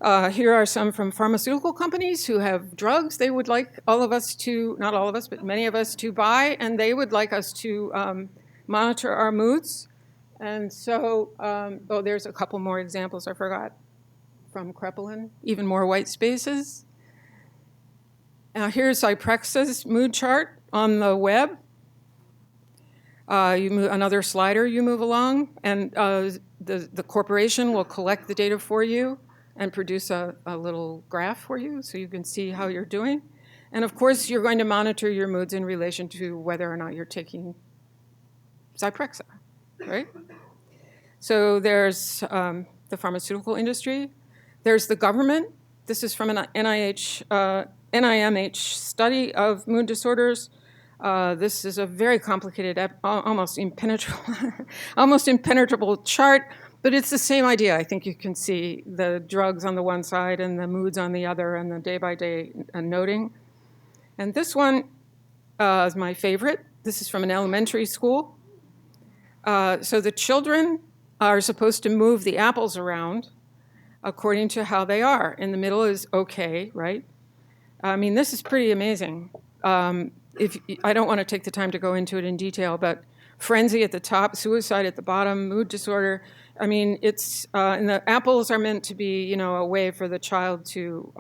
Here are some from pharmaceutical companies who have drugs they would like all of us to, not all of us, but many of us to buy, and they would like us to monitor our moods. And so, there's a couple more examples I forgot from Kraepelin, even more white spaces. Now here's iPrEx's mood chart on the web. You move another slider, you move along, and the corporation will collect the data for you and produce a little graph for you so you can see how you're doing. And of course, you're going to monitor your moods in relation to whether or not you're taking Zyprexa, right? So there's the pharmaceutical industry. There's the government. This is from an NIMH study of mood disorders. This is a very complicated, almost impenetrable chart, but it's the same idea. I think you can see the drugs on the one side and the moods on the other and the day-by-day noting. And this one is my favorite. This is from an elementary school. So the children are supposed to move the apples around according to how they are. In the middle is okay, right? I mean, this is pretty amazing. I don't want to take the time to go into it in detail, but frenzy at the top, suicide at the bottom, mood disorder. I mean, it's and the apples are meant to be, a way for the child to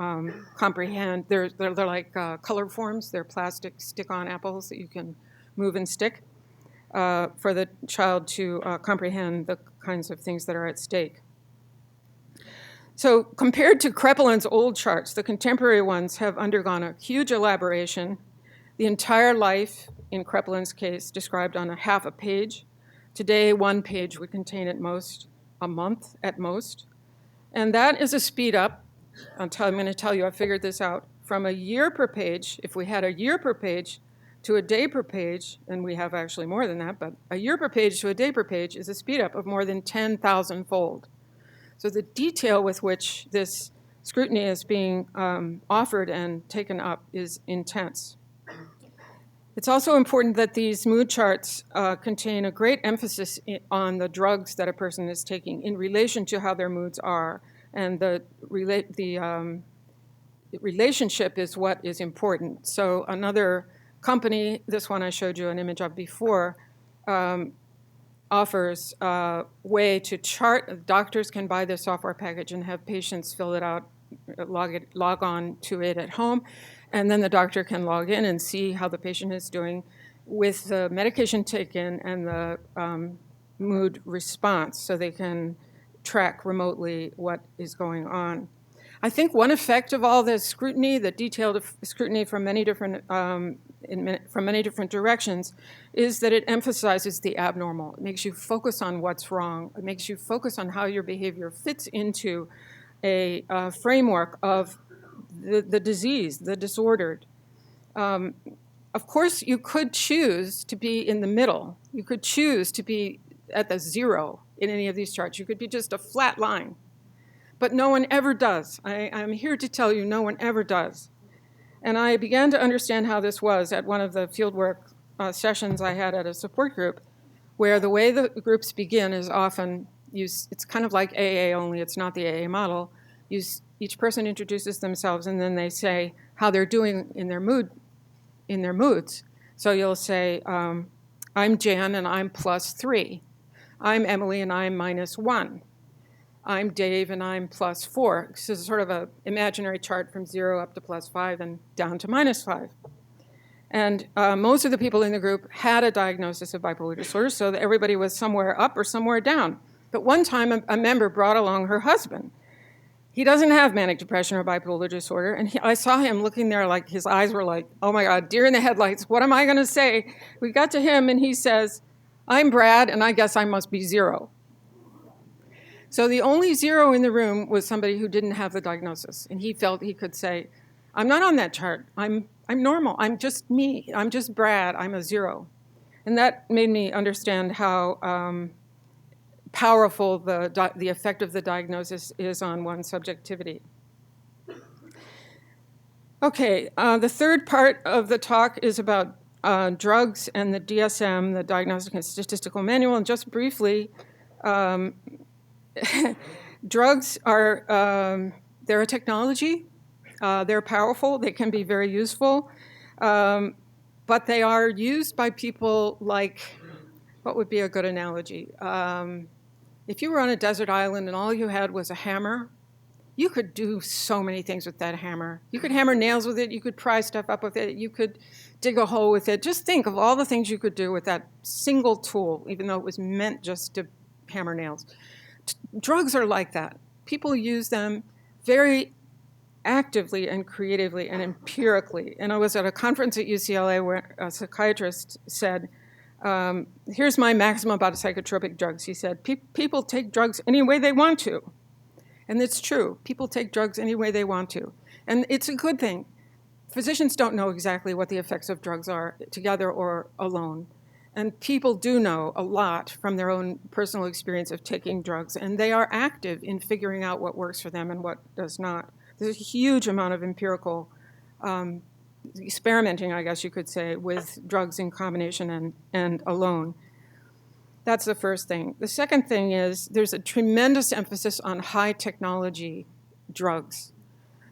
comprehend. They're like color forms. They're plastic stick-on apples that you can move and stick. for the child to comprehend the kinds of things that are at stake. So compared to Kreppelin's old charts, the contemporary ones have undergone a huge elaboration. The entire life, in Kreppelin's case, described on half a page. Today, 1 page would contain at most a month at most. And that is a speed up. I'm going to tell you, I figured this out. From a year per page, if we had a year per page to a day per page, and we have actually more than that, but a year per page to a day per page is a speed up of more than 10,000-fold. So the detail with which this scrutiny is being offered and taken up is intense. It's also important that these mood charts contain a great emphasis on the drugs that a person is taking in relation to how their moods are. And the relationship is what is important. So another company, this one I showed you an image of before, offers a way to chart. Doctors can buy this software package and have patients fill it out, log on to it at home, and then the doctor can log in and see how the patient is doing with the medication taken and the mood response, so they can track remotely what is going on. I think one effect of all this scrutiny, the detailed scrutiny from many different directions, is that it emphasizes the abnormal. It makes you focus on what's wrong. It makes you focus on how your behavior fits into a framework of the disease, the disordered. Of course, you could choose to be in the middle. You could choose to be at the zero in any of these charts. You could be just a flat line. But no one ever does. I'm here to tell you no one ever does. And I began to understand how this was at one of the fieldwork sessions I had at a support group, where the way the groups begin is often, it's kind of like AA, only it's not the AA model. Each person introduces themselves, and then they say how they're doing in their moods. So you'll say, I'm Jan, and I'm +3. I'm Emily, and I'm -1. I'm Dave, and I'm +4. This is sort of an imaginary chart from 0 up to +5 and down to -5. And most of the people in the group had a diagnosis of bipolar disorder, so that everybody was somewhere up or somewhere down. But one time, a member brought along her husband. He doesn't have manic depression or bipolar disorder, and I saw him looking there like his eyes were like, oh my God, deer in the headlights, what am I going to say? We got to him, and he says, I'm Brad, and I guess I must be 0. So the only 0 in the room was somebody who didn't have the diagnosis, and he felt he could say, I'm not on that chart. I'm normal. I'm just me. I'm just Brad. I'm a 0. And that made me understand how powerful the effect of the diagnosis is on one's subjectivity. Okay, the third part of the talk is about drugs and the DSM, the Diagnostic and Statistical Manual. And just briefly, drugs are, they're a technology. They're powerful. They can be very useful. But they are used by people like, what would be a good analogy? If you were on a desert island and all you had was a hammer, you could do so many things with that hammer. You could hammer nails with it. You could pry stuff up with it. You could dig a hole with it. Just think of all the things you could do with that single tool, even though it was meant just to hammer nails. Drugs are like that. People use them very actively and creatively and empirically. And I was at a conference at UCLA where a psychiatrist said, here's my maxim about psychotropic drugs. He said, people take drugs any way they want to. And it's true. People take drugs any way they want to. And it's a good thing. Physicians don't know exactly what the effects of drugs are, together or alone. And people do know a lot from their own personal experience of taking drugs. And they are active in figuring out what works for them and what does not. There's a huge amount of empirical experimenting, I guess you could say, with drugs in combination and alone. That's the first thing. The second thing is there's a tremendous emphasis on high technology drugs.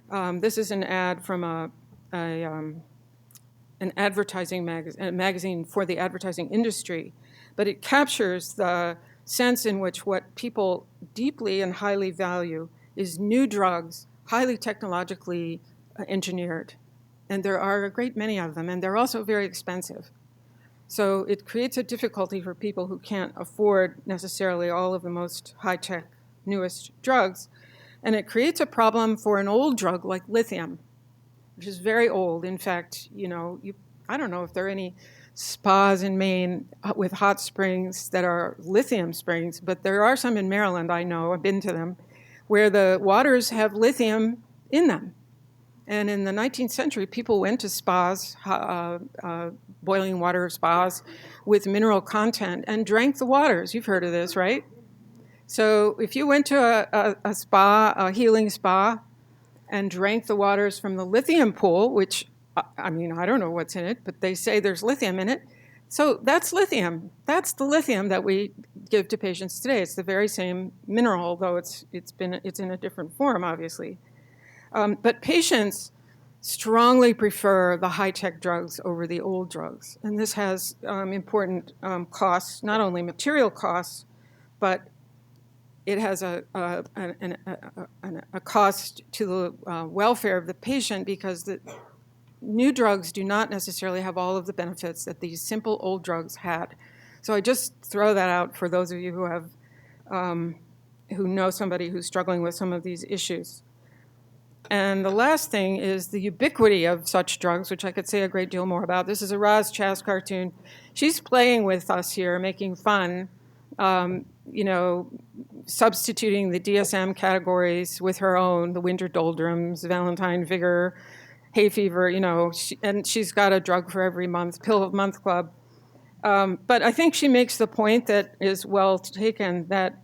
This is an ad from an advertising magazine for the advertising industry, but it captures the sense in which what people deeply and highly value is new drugs, highly technologically engineered. And there are a great many of them, and they're also very expensive. So it creates a difficulty for people who can't afford necessarily all of the most high-tech, newest drugs. And it creates a problem for an old drug like lithium, which is very old. In fact, I don't know if there are any spas in Maine with hot springs that are lithium springs, but there are some in Maryland, I know, I've been to them, where the waters have lithium in them. And in the 19th century, people went to spas, boiling water spas with mineral content and drank the waters. You've heard of this, right? So if you went to a spa, a healing spa, and drank the waters from the lithium pool, which, I don't know what's in it, but they say there's lithium in it. So that's lithium. That's the lithium that we give to patients today. It's the very same mineral, although it's in a different form, obviously. But patients strongly prefer the high-tech drugs over the old drugs. And this has important costs, not only material costs, but it has a cost to the welfare of the patient, because the new drugs do not necessarily have all of the benefits that these simple old drugs had. So I just throw that out for those of you who have, who know somebody who's struggling with some of these issues. And the last thing is the ubiquity of such drugs, which I could say a great deal more about. This is a Roz Chast cartoon. She's playing with us here, making fun, substituting the DSM categories with her own, the winter doldrums, Valentine vigor, hay fever, and she's got a drug for every month, pill of month club. But I think she makes the point that is well taken, that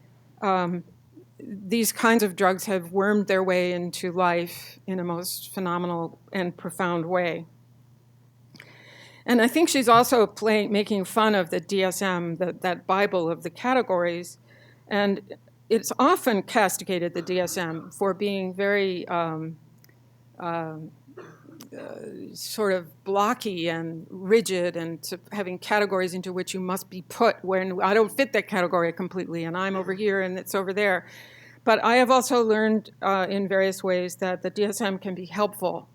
these kinds of drugs have wormed their way into life in a most phenomenal and profound way. And I think she's also making fun of the DSM, that Bible of the categories. And it's often castigated, the DSM, for being very sort of blocky and rigid, and having categories into which you must be put, when I don't fit that category completely, and I'm over here and it's over there. But I have also learned in various ways that the DSM can be helpful.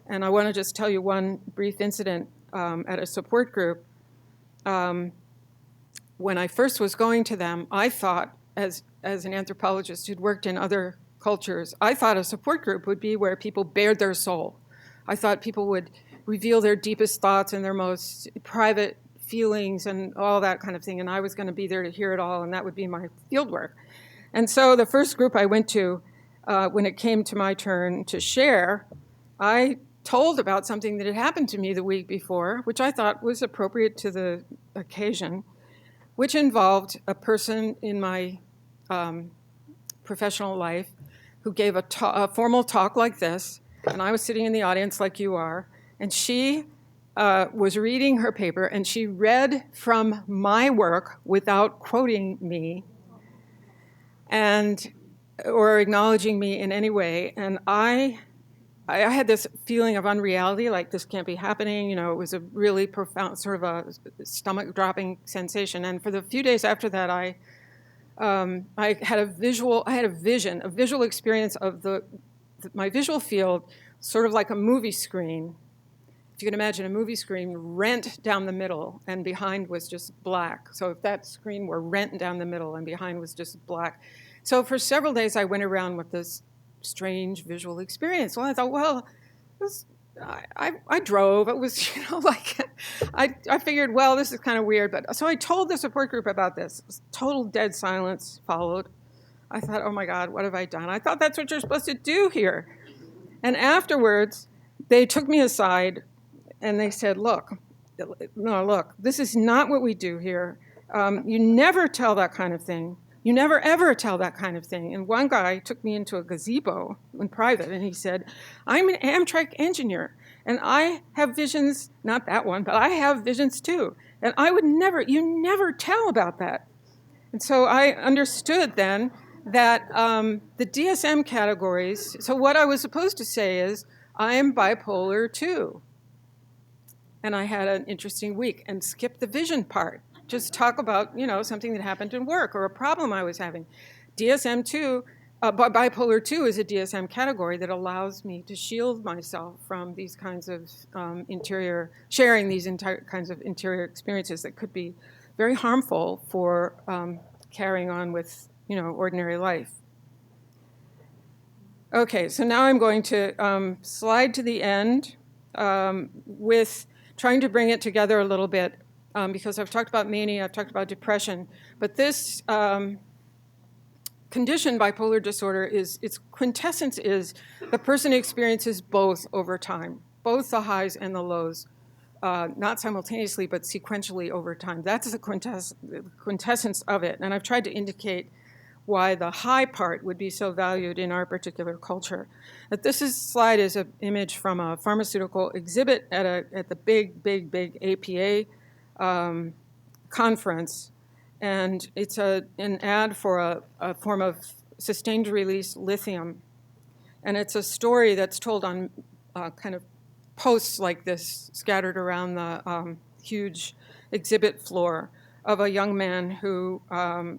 And I want to just tell you one brief incident at a support group. When I first was going to them, I thought, as an anthropologist who'd worked in other cultures, I thought a support group would be where people bared their soul. I thought people would reveal their deepest thoughts and their most private feelings and all that kind of thing, and I was going to be there to hear it all, and that would be my fieldwork. And so the first group I went to, when it came to my turn to share, I told about something that had happened to me the week before, which I thought was appropriate to the occasion, which involved a person in my professional life who gave a formal talk like this, and I was sitting in the audience like you are, and she was reading her paper, and she read from my work without quoting me or acknowledging me in any way. And I had this feeling of unreality, like this can't be happening. It was a really profound, sort of a stomach-dropping sensation. And for the few days after that, I had a visual experience of my visual field, sort of like a movie screen. If you can imagine a movie screen rent down the middle, and behind was just black. So if that screen were rent down the middle and behind was just black. So for several days, I went around with this strange visual experience. Well, I thought, I drove. It was, I figured, well, this is kind of weird. But so I told the support group about this. Total dead silence followed. I thought, oh my God, what have I done? I thought that's what you're supposed to do here. And afterwards, they took me aside and they said, look, this is not what we do here. You never tell that kind of thing. You never, ever tell that kind of thing. And one guy took me into a gazebo in private, and he said, I'm an Amtrak engineer, and I have visions, not that one, but I have visions too. And you never tell about that. And so I understood then that the DSM categories, so what I was supposed to say is, I am bipolar too. And I had an interesting week and skipped the vision part. Just talk about, something that happened in work or a problem I was having. DSM-2 Bipolar 2 is a DSM category that allows me to shield myself from these kinds of sharing these kinds of interior experiences that could be very harmful for carrying on with, ordinary life. Okay, so now I'm going to slide to the end with trying to bring it together a little bit because I've talked about mania, I've talked about depression, but this condition, bipolar disorder, its quintessence is the person experiences both over time, both the highs and the lows, not simultaneously, but sequentially over time. That's the quintessence of it. And I've tried to indicate why the high part would be so valued in our particular culture. But this slide is an image from a pharmaceutical exhibit at the big APA conference. And it's an ad for a form of sustained release lithium. And it's a story that's told on kind of posts like this scattered around the huge exhibit floor of a young man who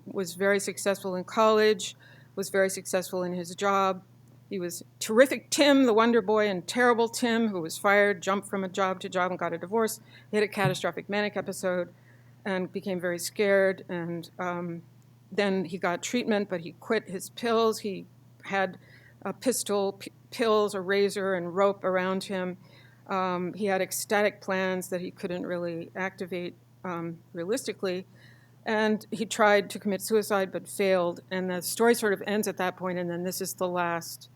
was very successful in college, was very successful in his job. He was terrific Tim, the Wonder Boy, and terrible Tim, who was fired, jumped from job to job, and got a divorce. He had a catastrophic manic episode and became very scared. And then he got treatment, but he quit his pills. He had a pistol, pills, a razor, and rope around him. He had ecstatic plans that he couldn't really activate realistically. And he tried to commit suicide but failed. And the story sort of ends at that point, and then this is the last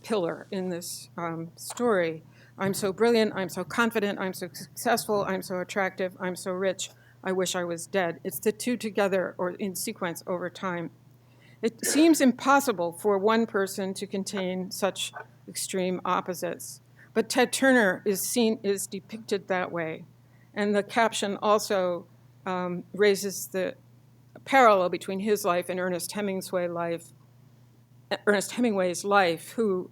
pillar in this story. I'm so brilliant, I'm so confident, I'm so successful, I'm so attractive, I'm so rich, I wish I was dead. It's the two together or in sequence over time. It seems impossible for one person to contain such extreme opposites. But Ted Turner is depicted that way. And the caption also raises the parallel between his life and Ernest Hemingway's life, who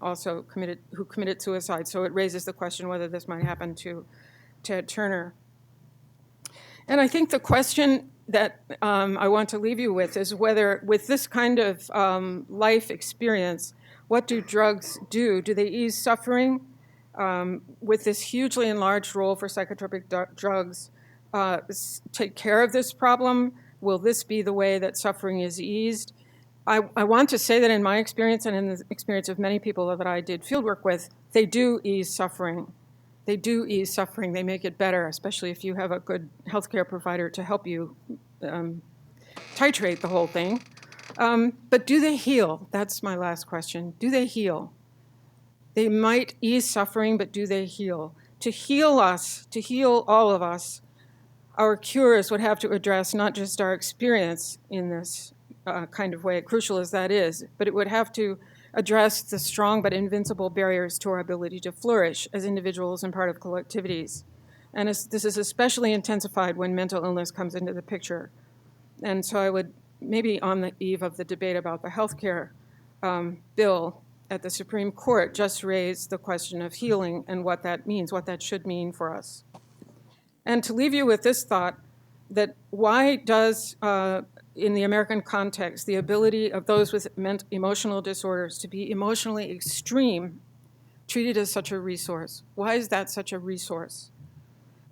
also committed suicide. So it raises the question whether this might happen to Ted Turner. And I think the question that I want to leave you with is whether, with this kind of life experience, what do drugs do? Do they ease suffering? With this hugely enlarged role for psychotropic drugs, take care of this problem? Will this be the way that suffering is eased? I want to say that in my experience and in the experience of many people that I did fieldwork with, they do ease suffering. They do ease suffering. They make it better, especially if you have a good healthcare provider to help you titrate the whole thing. But do they heal? That's my last question. Do they heal? They might ease suffering, but do they heal? To heal us, to heal all of us, our cures would have to address not just our experience in this kind of way, crucial as that is, but it would have to address the strong but invincible barriers to our ability to flourish as individuals and part of collectivities. And this is especially intensified when mental illness comes into the picture. And so I would, maybe on the eve of the debate about the healthcare bill at the Supreme Court, just raise the question of healing and what that means, what that should mean for us. And to leave you with this thought, that why does, in the American context, the ability of those with emotional disorders to be emotionally extreme treated as such a resource? Why is that such a resource?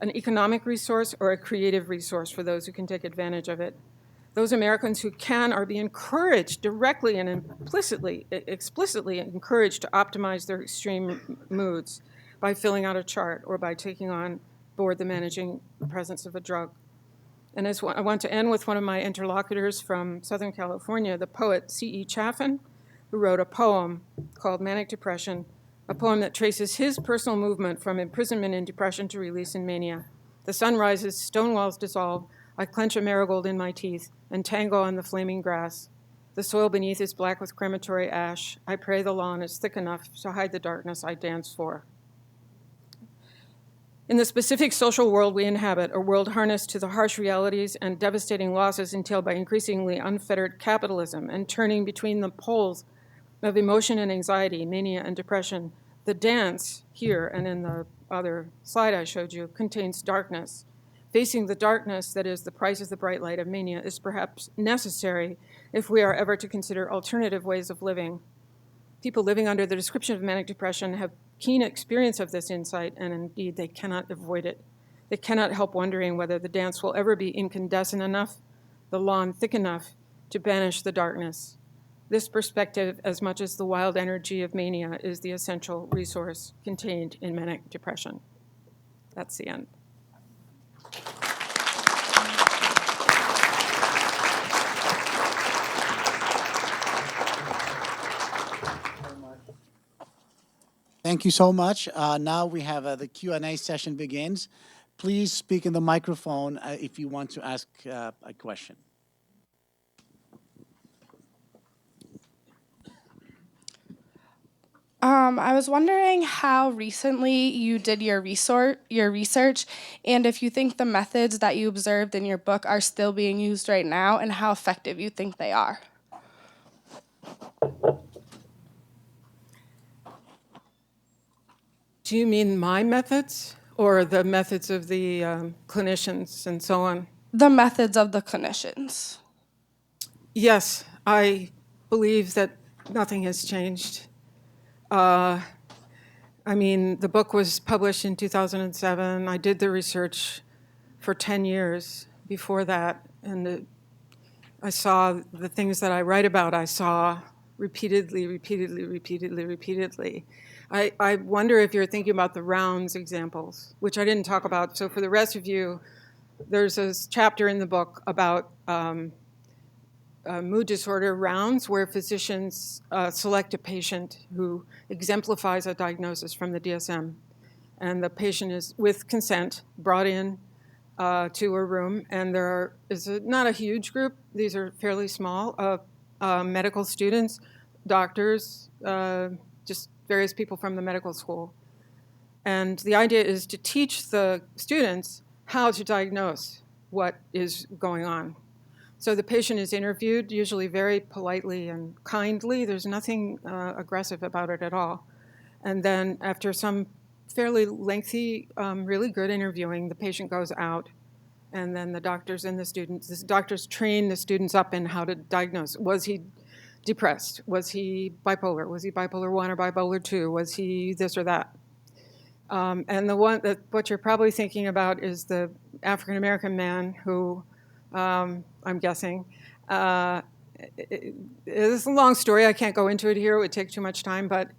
An economic resource or a creative resource for those who can take advantage of it? Those Americans who can are being encouraged directly and explicitly encouraged to optimize their extreme moods by filling out a chart or by taking on board the managing presence of a drug. And I want to end with one of my interlocutors from Southern California, the poet C.E. Chaffin, who wrote a poem called Manic Depression, a poem that traces his personal movement from imprisonment in depression to release in mania. The sun rises, stone walls dissolve, I clench a marigold in my teeth and tango on the flaming grass. The soil beneath is black with crematory ash. I pray the lawn is thick enough to hide the darkness I dance for. In the specific social world we inhabit, a world harnessed to the harsh realities and devastating losses entailed by increasingly unfettered capitalism and turning between the poles of emotion and anxiety, mania and depression, the dance here and in the other slide I showed you contains darkness, facing the darkness that is the price of the bright light of mania is perhaps necessary if we are ever to consider alternative ways of living. People living under the description of manic depression have keen experience of this insight, and indeed they cannot avoid it. They cannot help wondering whether the dance will ever be incandescent enough, the lawn thick enough to banish the darkness. This perspective, as much as the wild energy of mania, is the essential resource contained in manic depression. That's the end. Thank you so much. Now we have the Q&A session begins. Please speak in the microphone if you want to ask a question. I was wondering how recently you did your research, and if you think the methods that you observed in your book are still being used right now, and how effective you think they are. Do you mean my methods or the methods of the clinicians and so on? The methods of the clinicians. Yes, I believe that nothing has changed. I mean, the book was published in 2007. I did the research for 10 years before that, and I saw the things that I write about, I saw repeatedly. I wonder if you're thinking about the rounds examples, which I didn't talk about. So for the rest of you, there's a chapter in the book about mood disorder rounds where physicians select a patient who exemplifies a diagnosis from the DSM. And the patient is, with consent, brought in to a room. And there is not a huge group. These are fairly small, medical students, doctors, just various people from the medical school. And the idea is to teach the students how to diagnose what is going on. So the patient is interviewed, usually very politely and kindly. There's nothing aggressive about it at all. And then after some fairly lengthy, really good interviewing, the patient goes out. And then the doctors and the doctors train the students up in how to diagnose. Was he depressed? Was he bipolar? Was he bipolar 1 or bipolar 2? Was he this or that? And the one that what you're probably thinking about is the African-American man who, I'm guessing, it's a long story. I can't go into it here. It would take too much time. But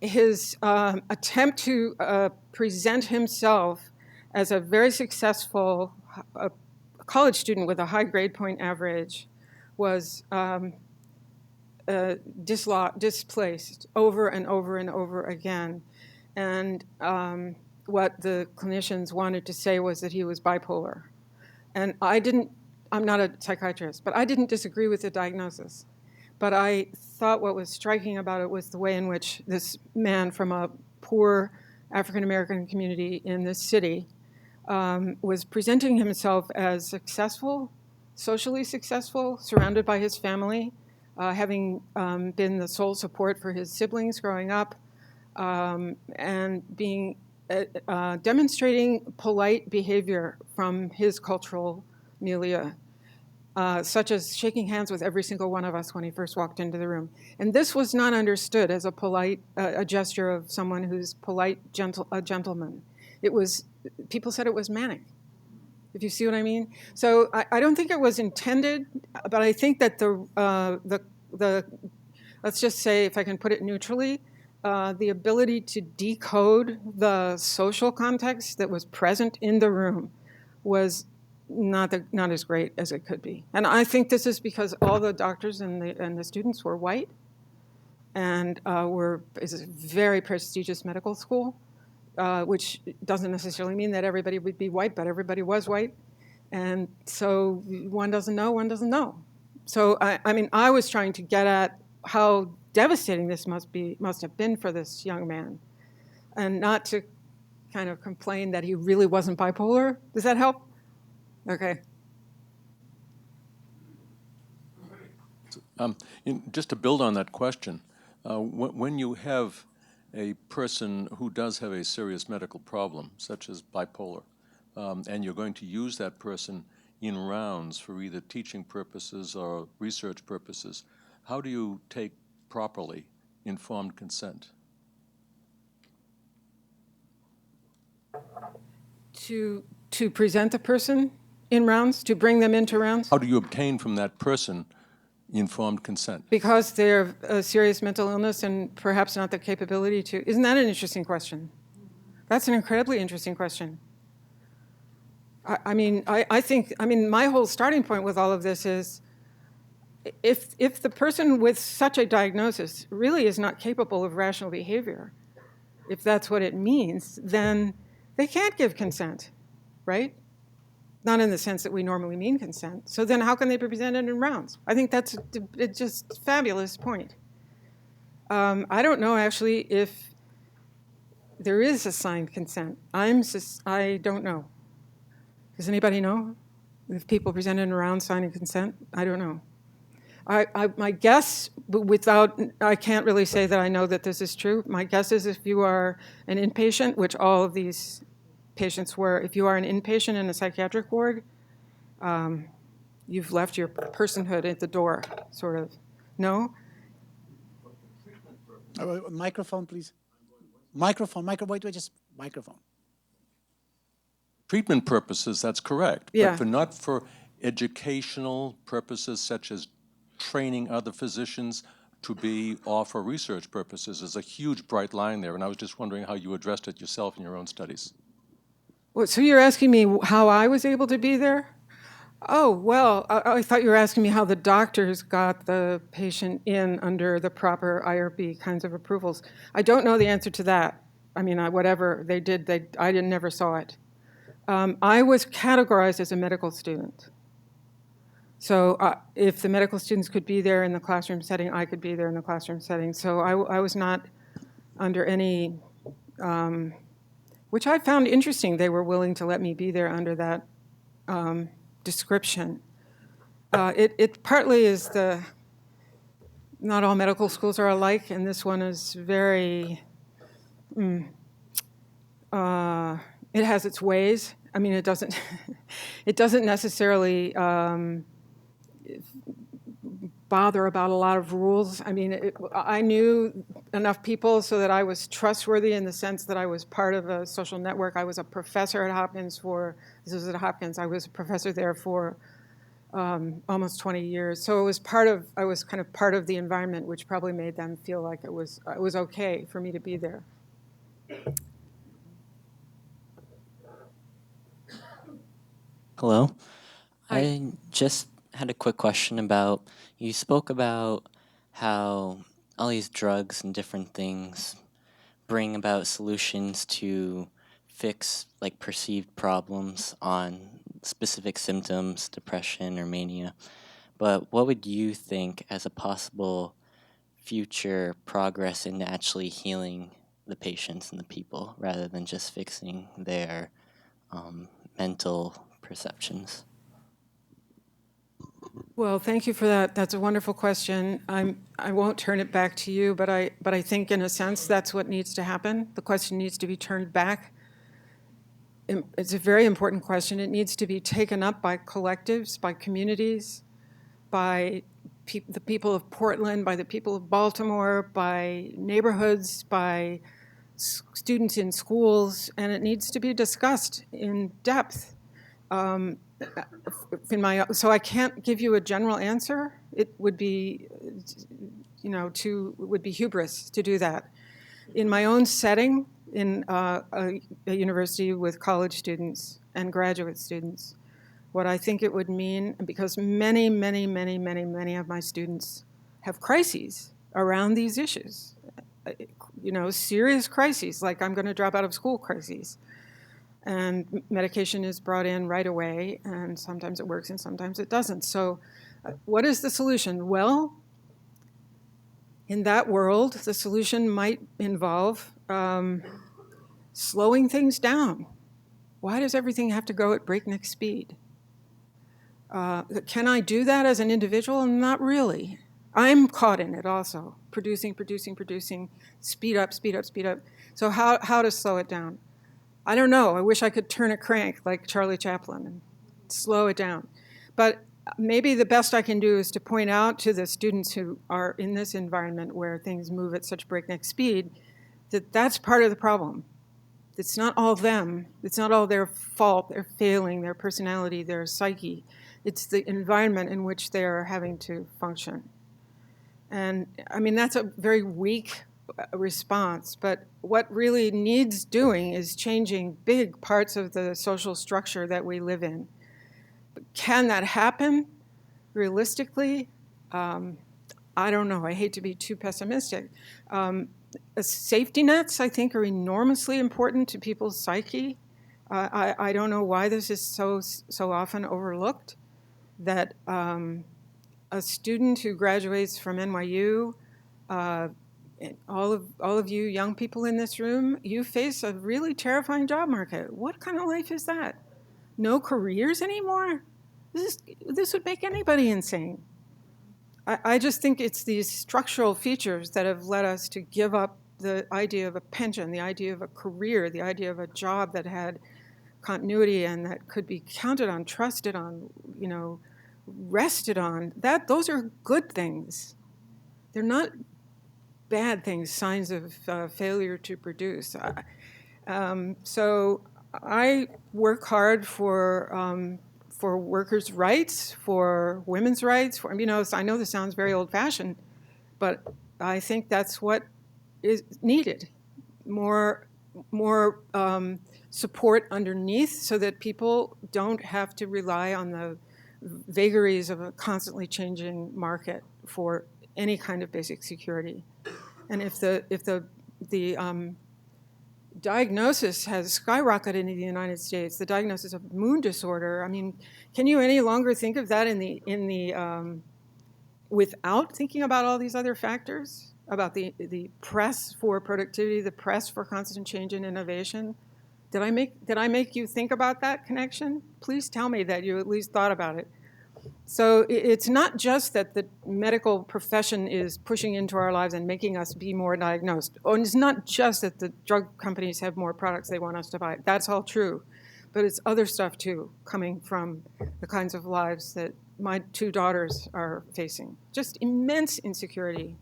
his attempt to present himself as a very successful college student with a high grade point average was displaced over and over and over again. And what the clinicians wanted to say was that he was bipolar. And I'm not a psychiatrist, but I didn't disagree with the diagnosis. But I thought what was striking about it was the way in which this man from a poor African-American community in this city was presenting himself as successful, socially successful, surrounded by his family, having been the sole support for his siblings growing up, and being demonstrating polite behavior from his cultural milieu, such as shaking hands with every single one of us when he first walked into the room. And this was not understood as a polite, a gesture of someone who's polite, a gentleman. It was, people said it was manic, if you see what I mean. So I don't think it was intended, but I think that the let's just say, if I can put it neutrally, the ability to decode the social context that was present in the room was not as great as it could be. And I think this is because all the doctors and the students were white, and it's a very prestigious medical school, which doesn't necessarily mean that everybody would be white, but everybody was white. And so one doesn't know. So I mean, I was trying to get at how devastating this must have been for this young man, and not to kind of complain that he really wasn't bipolar. Does that help? Okay. Just to build on that question, when you have a person who does have a serious medical problem, such as bipolar, and you're going to use that person in rounds for either teaching purposes or research purposes, how do you take properly informed consent? To present the person in rounds, to bring them into rounds? How do you obtain from that person informed consent? Because they have a serious mental illness and perhaps not the capability to. Isn't that an interesting question? That's an incredibly interesting question. I think my whole starting point with all of this is if the person with such a diagnosis really is not capable of rational behavior, if that's what it means, then they can't give consent, right? Not in the sense that we normally mean consent. So then how can they be presented in rounds? I think that's just a fabulous point. I don't know, actually, if there is assigned consent. I don't know. Does anybody know if people presented in rounds signing consent? I don't know. My guess, I can't really say that I know that this is true. My guess is if you are an inpatient, which all of these patients were, if you are an inpatient in a psychiatric ward, you've left your personhood at the door, sort of. No? Microphone, please. Microphone, just microphone. Treatment purposes, that's correct. Yeah. But not for educational purposes such as training other physicians to be, or for research purposes. There's a huge bright line there, and I was just wondering how you addressed it yourself in your own studies. Well, so you're asking me how I was able to be there? Oh, well, I thought you were asking me how the doctors got the patient in under the proper IRB kinds of approvals. I don't know the answer to that. Whatever they did, I never saw it. I was categorized as a medical student. So if the medical students could be there in the classroom setting, I could be there in the classroom setting. So I was not under any, which I found interesting. They were willing to let me be there under that description. It partly is not all medical schools are alike, and this one is very, it has its ways. It doesn't necessarily bother about a lot of rules. I knew enough people so that I was trustworthy in the sense that I was part of a social network. I was a professor at Hopkins this was at Hopkins. I was a professor there for almost 20 years. So I was kind of part of the environment, which probably made them feel like it was okay for me to be there. Hello. Hi. I just had a quick question about, you spoke about how all these drugs and different things bring about solutions to fix perceived problems on specific symptoms, depression or mania. But what would you think as a possible future progress in actually healing the patients and the people rather than just fixing their mental perceptions? Well, thank you for that. That's a wonderful question. I won't turn it back to you, but I think in a sense that's what needs to happen. The question needs to be turned back. It's a very important question. It needs to be taken up by collectives, by communities, by the people of Portland, by the people of Baltimore, by neighborhoods, by students in schools, and it needs to be discussed in depth. So I can't give you a general answer. It would be, would be hubris to do that. In my own setting, in a university with college students and graduate students, what I think it would mean, because many of my students have crises around these issues, serious crises, like I'm going to drop out of school crises. And medication is brought in right away, and sometimes it works and sometimes it doesn't. So what is the solution? Well, in that world, the solution might involve slowing things down. Why does everything have to go at breakneck speed? Can I do that as an individual? Not really. I'm caught in it also, producing, speed up. So how to slow it down? I don't know. I wish I could turn a crank like Charlie Chaplin and slow it down. But maybe the best I can do is to point out to the students who are in this environment where things move at such breakneck speed that that's part of the problem. It's not all them. It's not all their fault, their failing, their personality, their psyche. It's the environment in which they are having to function. And I mean, that's a very weak response, but what really needs doing is changing big parts of the social structure that we live in. But can that happen realistically? I don't know. I hate to be too pessimistic. Safety nets, I think, are enormously important to people's psyche. I don't know why this is so often overlooked, that a student who graduates from NYU, all of you young people in this room, you face a really terrifying job market. What kind of life is that? No careers anymore? This would make anybody insane. I just think it's these structural features that have led us to give up the idea of a pension, the idea of a career, the idea of a job that had continuity and that could be counted on, trusted on, rested on. Those are good things. They're not bad things, signs of failure to produce. So I work hard for workers' rights, for women's rights. I know this sounds very old-fashioned, but I think that's what is needed. More support underneath so that people don't have to rely on the vagaries of a constantly changing market for any kind of basic security. And if the diagnosis has skyrocketed in the United States, the diagnosis of mood disorder, I mean, can you any longer think of that without thinking about all these other factors, about the press for productivity, the press for constant change and innovation? Did I make you think about that connection? Please tell me that you at least thought about it. So it's not just that the medical profession is pushing into our lives and making us be more diagnosed. And it's not just that the drug companies have more products they want us to buy. That's all true. But it's other stuff, too, coming from the kinds of lives that my 2 daughters are facing. Just immense insecurity,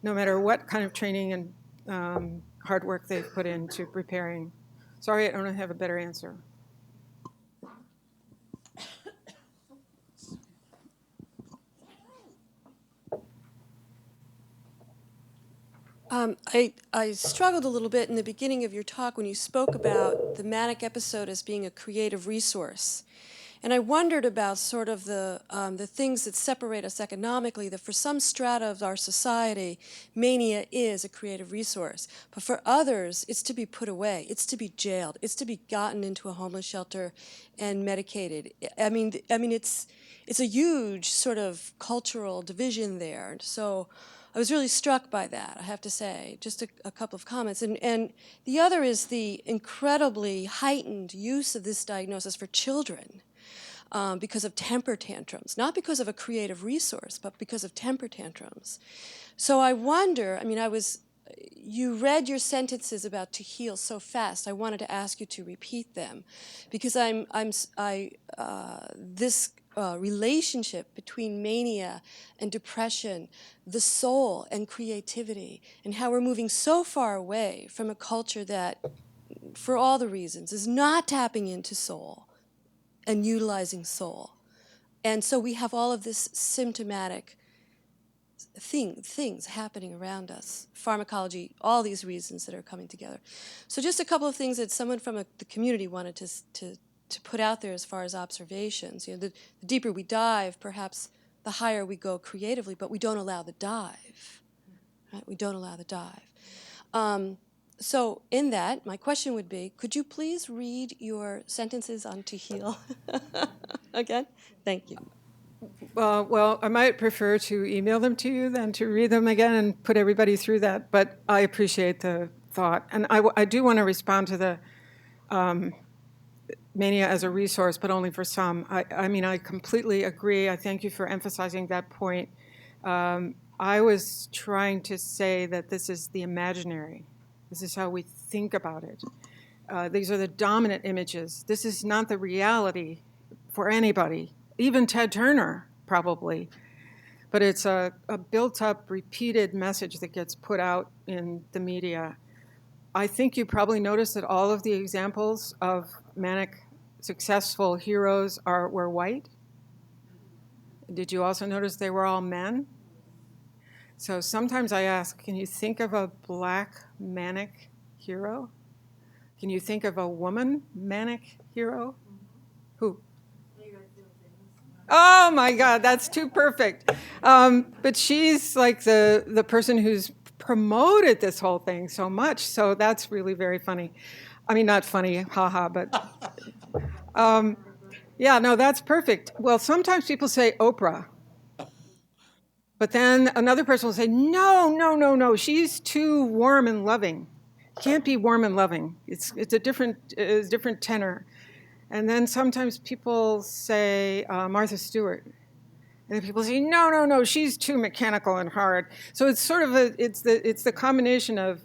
no matter what kind of training and hard work they've put into preparing. Sorry, I don't have a better answer. I struggled a little bit in the beginning of your talk when you spoke about the manic episode as being a creative resource. And I wondered about sort of the things that separate us economically, that for some strata of our society, mania is a creative resource. But for others, it's to be put away. It's to be jailed. It's to be gotten into a homeless shelter and medicated. I mean, it's a huge sort of cultural division there. So I was really struck by that, I have to say. Just a couple of comments. And the other is the incredibly heightened use of this diagnosis for children. Because of temper tantrums, not because of a creative resource, but because of temper tantrums. So I wonder, you read your sentences about to heal so fast. I wanted to ask you to repeat them, because this relationship between mania and depression, the soul and creativity, and how we're moving so far away from a culture that, for all the reasons, is not tapping into soul and utilizing soul. And so we have all of this symptomatic things happening around us, pharmacology, all these reasons that are coming together. So just a couple of things that someone from the community wanted to put out there as far as observations. The deeper we dive, perhaps the higher we go creatively, but we don't allow the dive. Right? We don't allow the dive. So in that, my question would be, could you please read your sentences on to heal again? Thank you. Well, I might prefer to email them to you than to read them again and put everybody through that, but I appreciate the thought. And I do want to respond to the mania as a resource, but only for some. I completely agree. I thank you for emphasizing that point. I was trying to say that this is the imaginary. This is how we think about it. These are the dominant images. This is not the reality for anybody, even Ted Turner, probably. But it's a built-up, repeated message that gets put out in the media. I think you probably noticed that all of the examples of manic successful heroes were white. Did you also notice they were all men? So sometimes I ask, can you think of a black manic hero? Can you think of a woman manic hero? Who? Oh my God, that's too perfect. But she's like the person who's promoted this whole thing so much, so that's really very funny. I mean, not funny, haha, but yeah, no, that's perfect. Well, sometimes people say Oprah, but then another person will say, no, she's too warm and loving. Can't be warm and loving. It's a different tenor. And then sometimes people say Martha Stewart. And then people say, no, she's too mechanical and hard. So it's sort of it's the combination of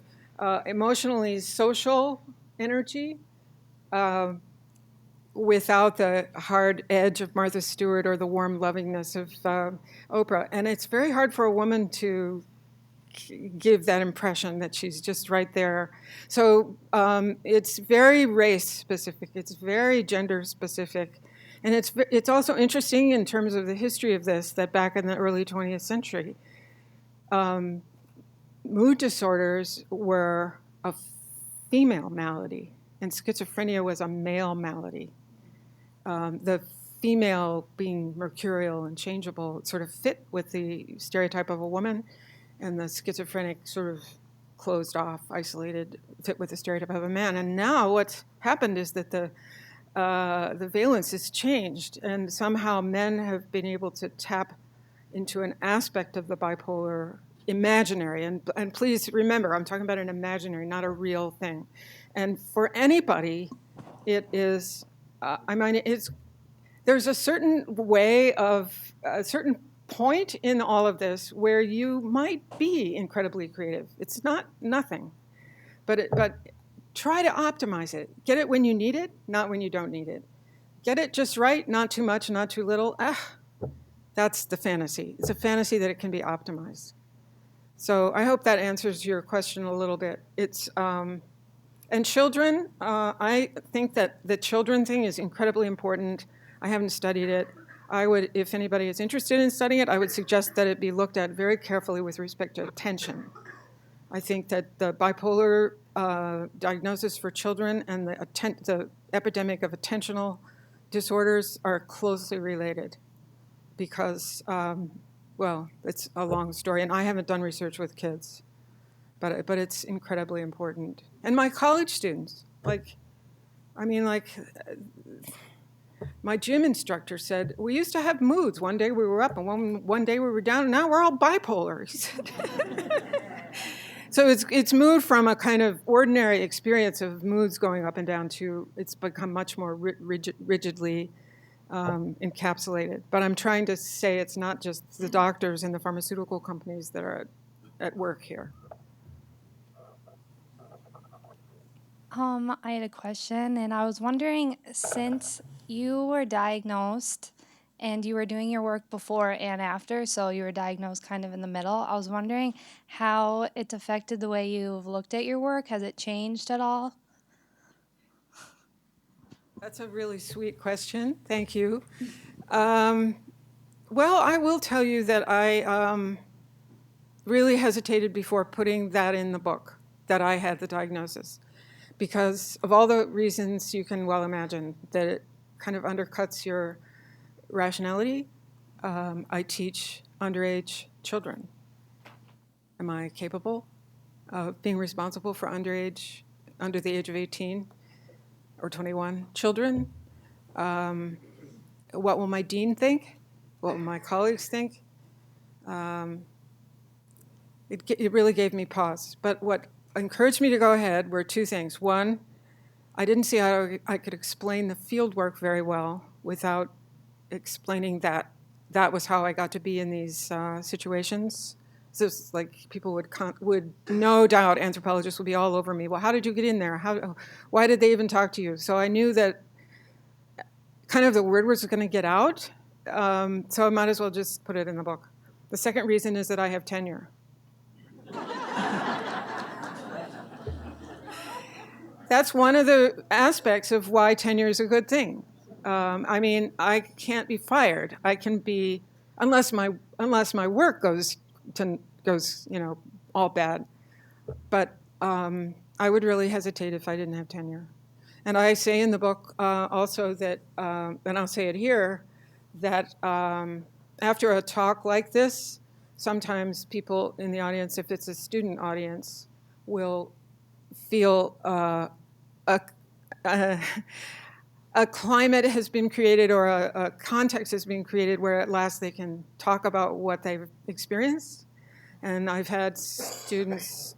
emotionally social energy without the hard edge of Martha Stewart or the warm lovingness of Oprah. And it's very hard for a woman to give that impression that she's just right there. So it's very race specific. It's very gender specific. And it's also interesting in terms of the history of this, that back in the early 20th century, mood disorders were a female malady, and schizophrenia was a male malady. The female being mercurial and changeable sort of fit with the stereotype of a woman, and the schizophrenic sort of closed off, isolated, fit with the stereotype of a man. And now what's happened is that the valence has changed, and somehow men have been able to tap into an aspect of the bipolar imaginary. And please remember, I'm talking about an imaginary, not a real thing. And for anybody, it is, there's a certain way of, a certain point in all of this where you might be incredibly creative. It's not nothing, but try to optimize it. Get it when you need it, not when you don't need it. Get it just right, not too much, not too little. That's the fantasy. It's a fantasy that it can be optimized. So I hope that answers your question a little bit. It's and children, I think that the children thing is incredibly important. I haven't studied it. I would, if anybody is interested in studying it, I would suggest that it be looked at very carefully with respect to attention. I think that the bipolar diagnosis for children and the epidemic of attentional disorders are closely related because, well, it's a long story, and I haven't done research with kids, but it's incredibly important. And my college students, my gym instructor said, we used to have moods. One day we were up and one day we were down, and now we're all bipolar, he said. So it's moved from a kind of ordinary experience of moods going up and down to it's become much more rigidly encapsulated. But I'm trying to say it's not just the doctors and the pharmaceutical companies that are at work here. I had a question, and I was wondering, since you were diagnosed and you were doing your work before and after, so you were diagnosed kind of in the middle, I was wondering how it's affected the way you've looked at your work. Has it changed at all? That's a really sweet question. Thank you. Well, I will tell you that I really hesitated before putting that in the book, that I had the diagnosis, because of all the reasons you can well imagine, that it kind of undercuts your rationality. I teach underage children. Am I capable of being responsible for under the age of 18 or 21 children? What will my dean think? What will my colleagues think? It really gave me pause. But what encouraged me to go ahead were two things. One, I didn't see how I could explain the field work very well without explaining that that was how I got to be in these situations So it's like people would no doubt, anthropologists would be all over me. Well, how did you get in there? Why did they even talk to you? So I knew that kind of the word was going to get out. So I might as well just put it in the book. The second reason is that I have tenure. That's one of the aspects of why tenure is a good thing. I mean, I can't be fired. I can be, unless my work goes all bad. But I would really hesitate if I didn't have tenure. And I say in the book also that, and I'll say it here, that after a talk like this, sometimes people in the audience, if it's a student audience, will feel a climate has been created, or a context has been created where at last they can talk about what they've experienced. And I've had students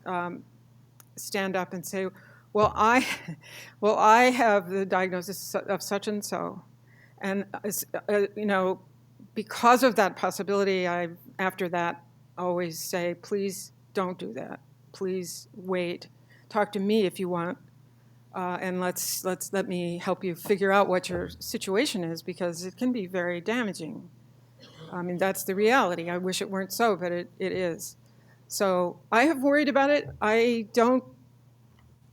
stand up and say, well, I have the diagnosis of such and so. And, because of that possibility, I, after that, always say, please don't do that. Please wait. Talk to me if you want. And let me help you figure out what your situation is, because it can be very damaging. I mean, that's the reality. I wish it weren't so, but it is. So I have worried about it. I don't,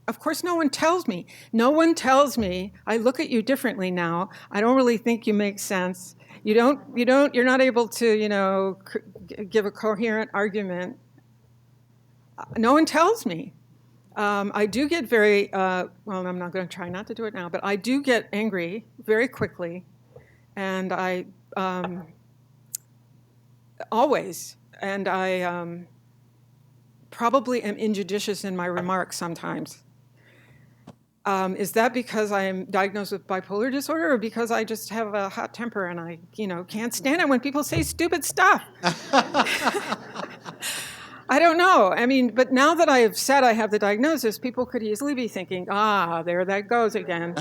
of course, no one tells me. No one tells me, I look at you differently now. I don't really think you make sense. You're not able to, give a coherent argument. No one tells me. I do get very, well, I'm not going to try not to do it now, but I do get angry very quickly. And I, always, and I probably am injudicious in my remarks sometimes. Is that because I am diagnosed with bipolar disorder, or because I just have a hot temper and I, can't stand it when people say stupid stuff? I don't know. I mean, but now that I have said I have the diagnosis, people could easily be thinking, there that goes again.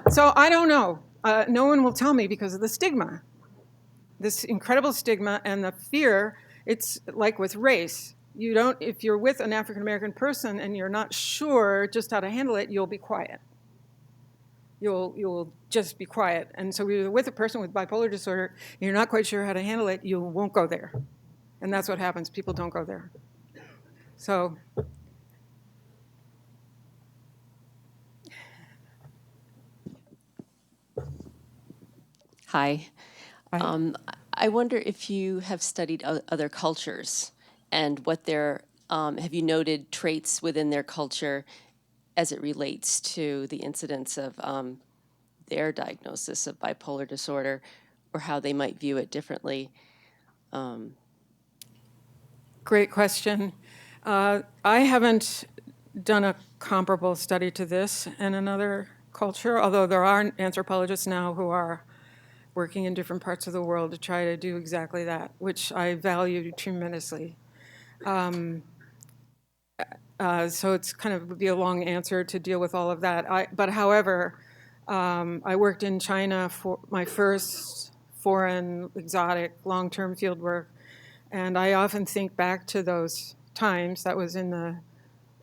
So I don't know. No one will tell me because of the stigma, this incredible stigma and the fear. It's like with race. If you're with an African-American person and you're not sure just how to handle it, you'll be quiet. You'll just be quiet. And so if you're with a person with bipolar disorder, and you're not quite sure how to handle it, you won't go there. And that's what happens. People don't go there. So Hi. I wonder if you have studied other cultures and what have you noted traits within their culture as it relates to the incidence of their diagnosis of bipolar disorder, or how they might view it differently? Great question. I haven't done a comparable study to this in another culture, although there are anthropologists now who are working in different parts of the world to try to do exactly that, which I value tremendously. So it's kind of would be a long answer to deal with all of that. But however, I worked in China for my first foreign, exotic, long-term field work, and I often think back to those times. That was in the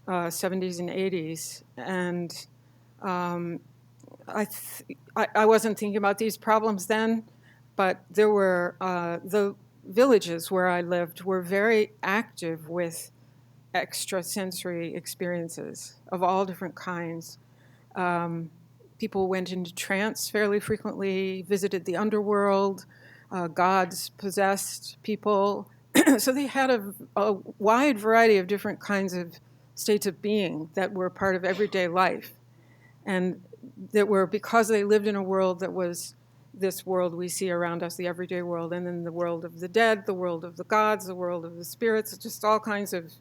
70s and 80s, and I wasn't thinking about these problems then, but there were the villages where I lived were very active with extrasensory experiences of all different kinds. People went into trance fairly frequently, visited the underworld, gods possessed people. So they had a wide variety of different kinds of states of being that were part of everyday life. And that were, because they lived in a world that was this world we see around us, the everyday world, and then the world of the dead, the world of the gods, the world of the spirits, just all kinds of,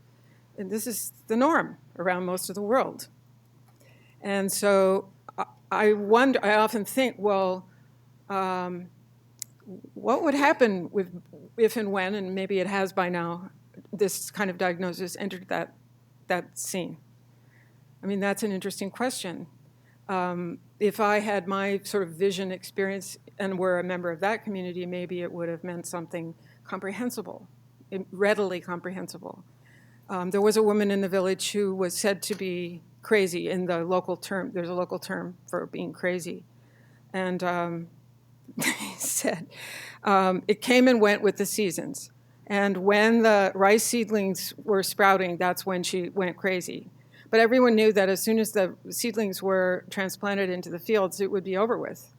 and this is the norm around most of the world. And so I often think, well, what would happen if and when, and maybe it has by now, this kind of diagnosis entered that scene? I mean, that's an interesting question. If I had my sort of vision experience and were a member of that community, maybe it would have meant something comprehensible. readily comprehensible. There was a woman in the village who was said to be crazy in the local term. There's a local term for being crazy. And he said it came and went with the seasons. And when the rice seedlings were sprouting, that's when she went crazy. But everyone knew that as soon as the seedlings were transplanted into the fields, it would be over with.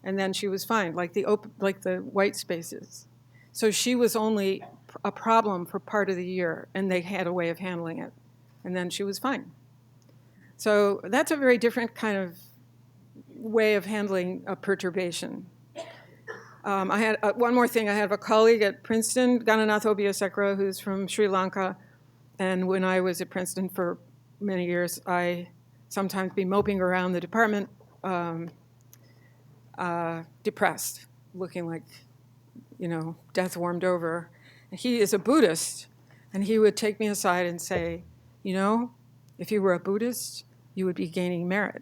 And then she was fine, like the white spaces. So she was only a problem for part of the year, and they had a way of handling it. And then she was fine. So that's a very different kind of way of handling a perturbation. I had one more thing. I have a colleague at Princeton, Gananath Obiasekara, who's from Sri Lanka. And when I was at Princeton for many years, I sometimes be moping around the department, depressed, looking like, death warmed over. He is a Buddhist, and he would take me aside and say, if you were a Buddhist, you would be gaining merit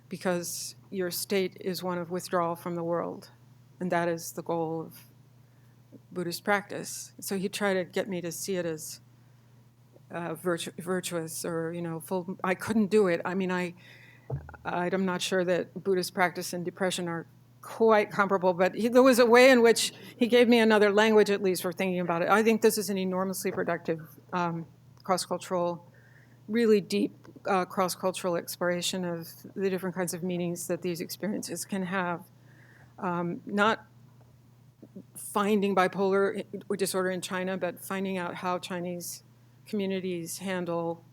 because your state is one of withdrawal from the world, and that is the goal of Buddhist practice. So he'd try to get me to see it as virtuous or, full. I couldn't do it. I mean, I'm not sure that Buddhist practice and depression are quite comparable, but there was a way in which he gave me another language, at least, for thinking about it. I think this is an enormously productive cross-cultural, really deep cross-cultural exploration of the different kinds of meanings that these experiences can have. Not finding bipolar disorder in China, but finding out how Chinese communities handle,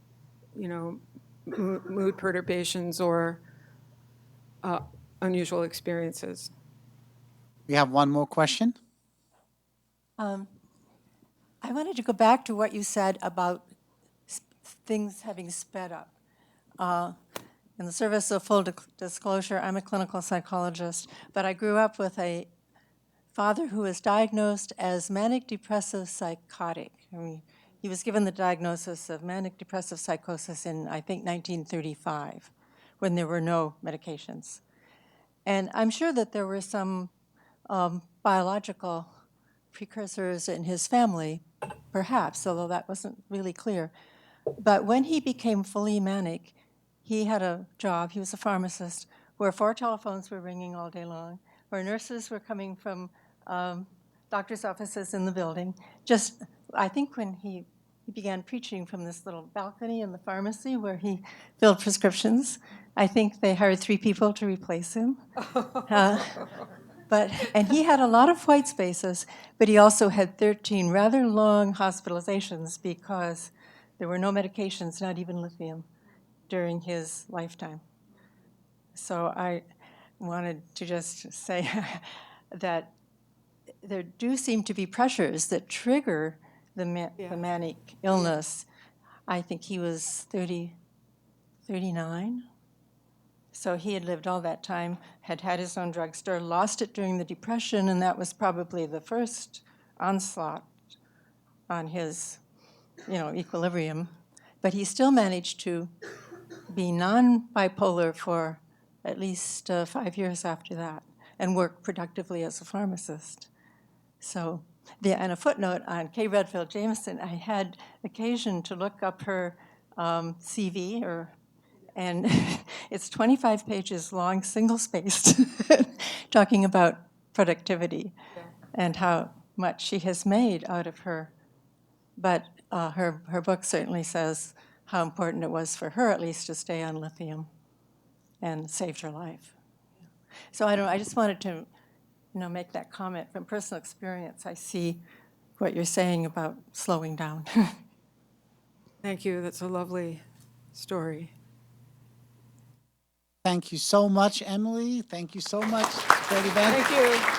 mood perturbations or unusual experiences. We have one more question. I wanted to go back to what you said about things having sped up. In the service of full disclosure, I'm a clinical psychologist, but I grew up with a father who was diagnosed as manic depressive psychotic. I mean, he was given the diagnosis of manic depressive psychosis in, I think, 1935, when there were no medications. And I'm sure that there were some biological precursors in his family, perhaps, although that wasn't really clear. But when he became fully manic, he had a job, he was a pharmacist, where 4 telephones were ringing all day long, where nurses were coming from doctor's offices in the building. Just, I think when he began preaching from this little balcony in the pharmacy where he filled prescriptions, I think they hired 3 people to replace him. And he had a lot of white spaces, but he also had 13 rather long hospitalizations because there were no medications, not even lithium, during his lifetime. So I wanted to just say that there do seem to be pressures that trigger the manic illness. I think he was 39. So he had lived all that time, had had his own drugstore, lost it during the Depression, and that was probably the first onslaught on his, equilibrium. But he still managed to be non-bipolar for at least 5 years after that and work productively as a pharmacist. So, and a footnote on Kay Redfield Jameson, I had occasion to look up her CV, and it's 25 pages long, single-spaced, talking about productivity and how much she has made out of her. But her book certainly says how important it was for her, at least, to stay on lithium and saved her life. So I just wanted to make that comment from personal experience. I see what you're saying about slowing down. Thank you. That's a lovely story. Thank you so much, Emily. Thank you so much, Freddie Bank. Thank you.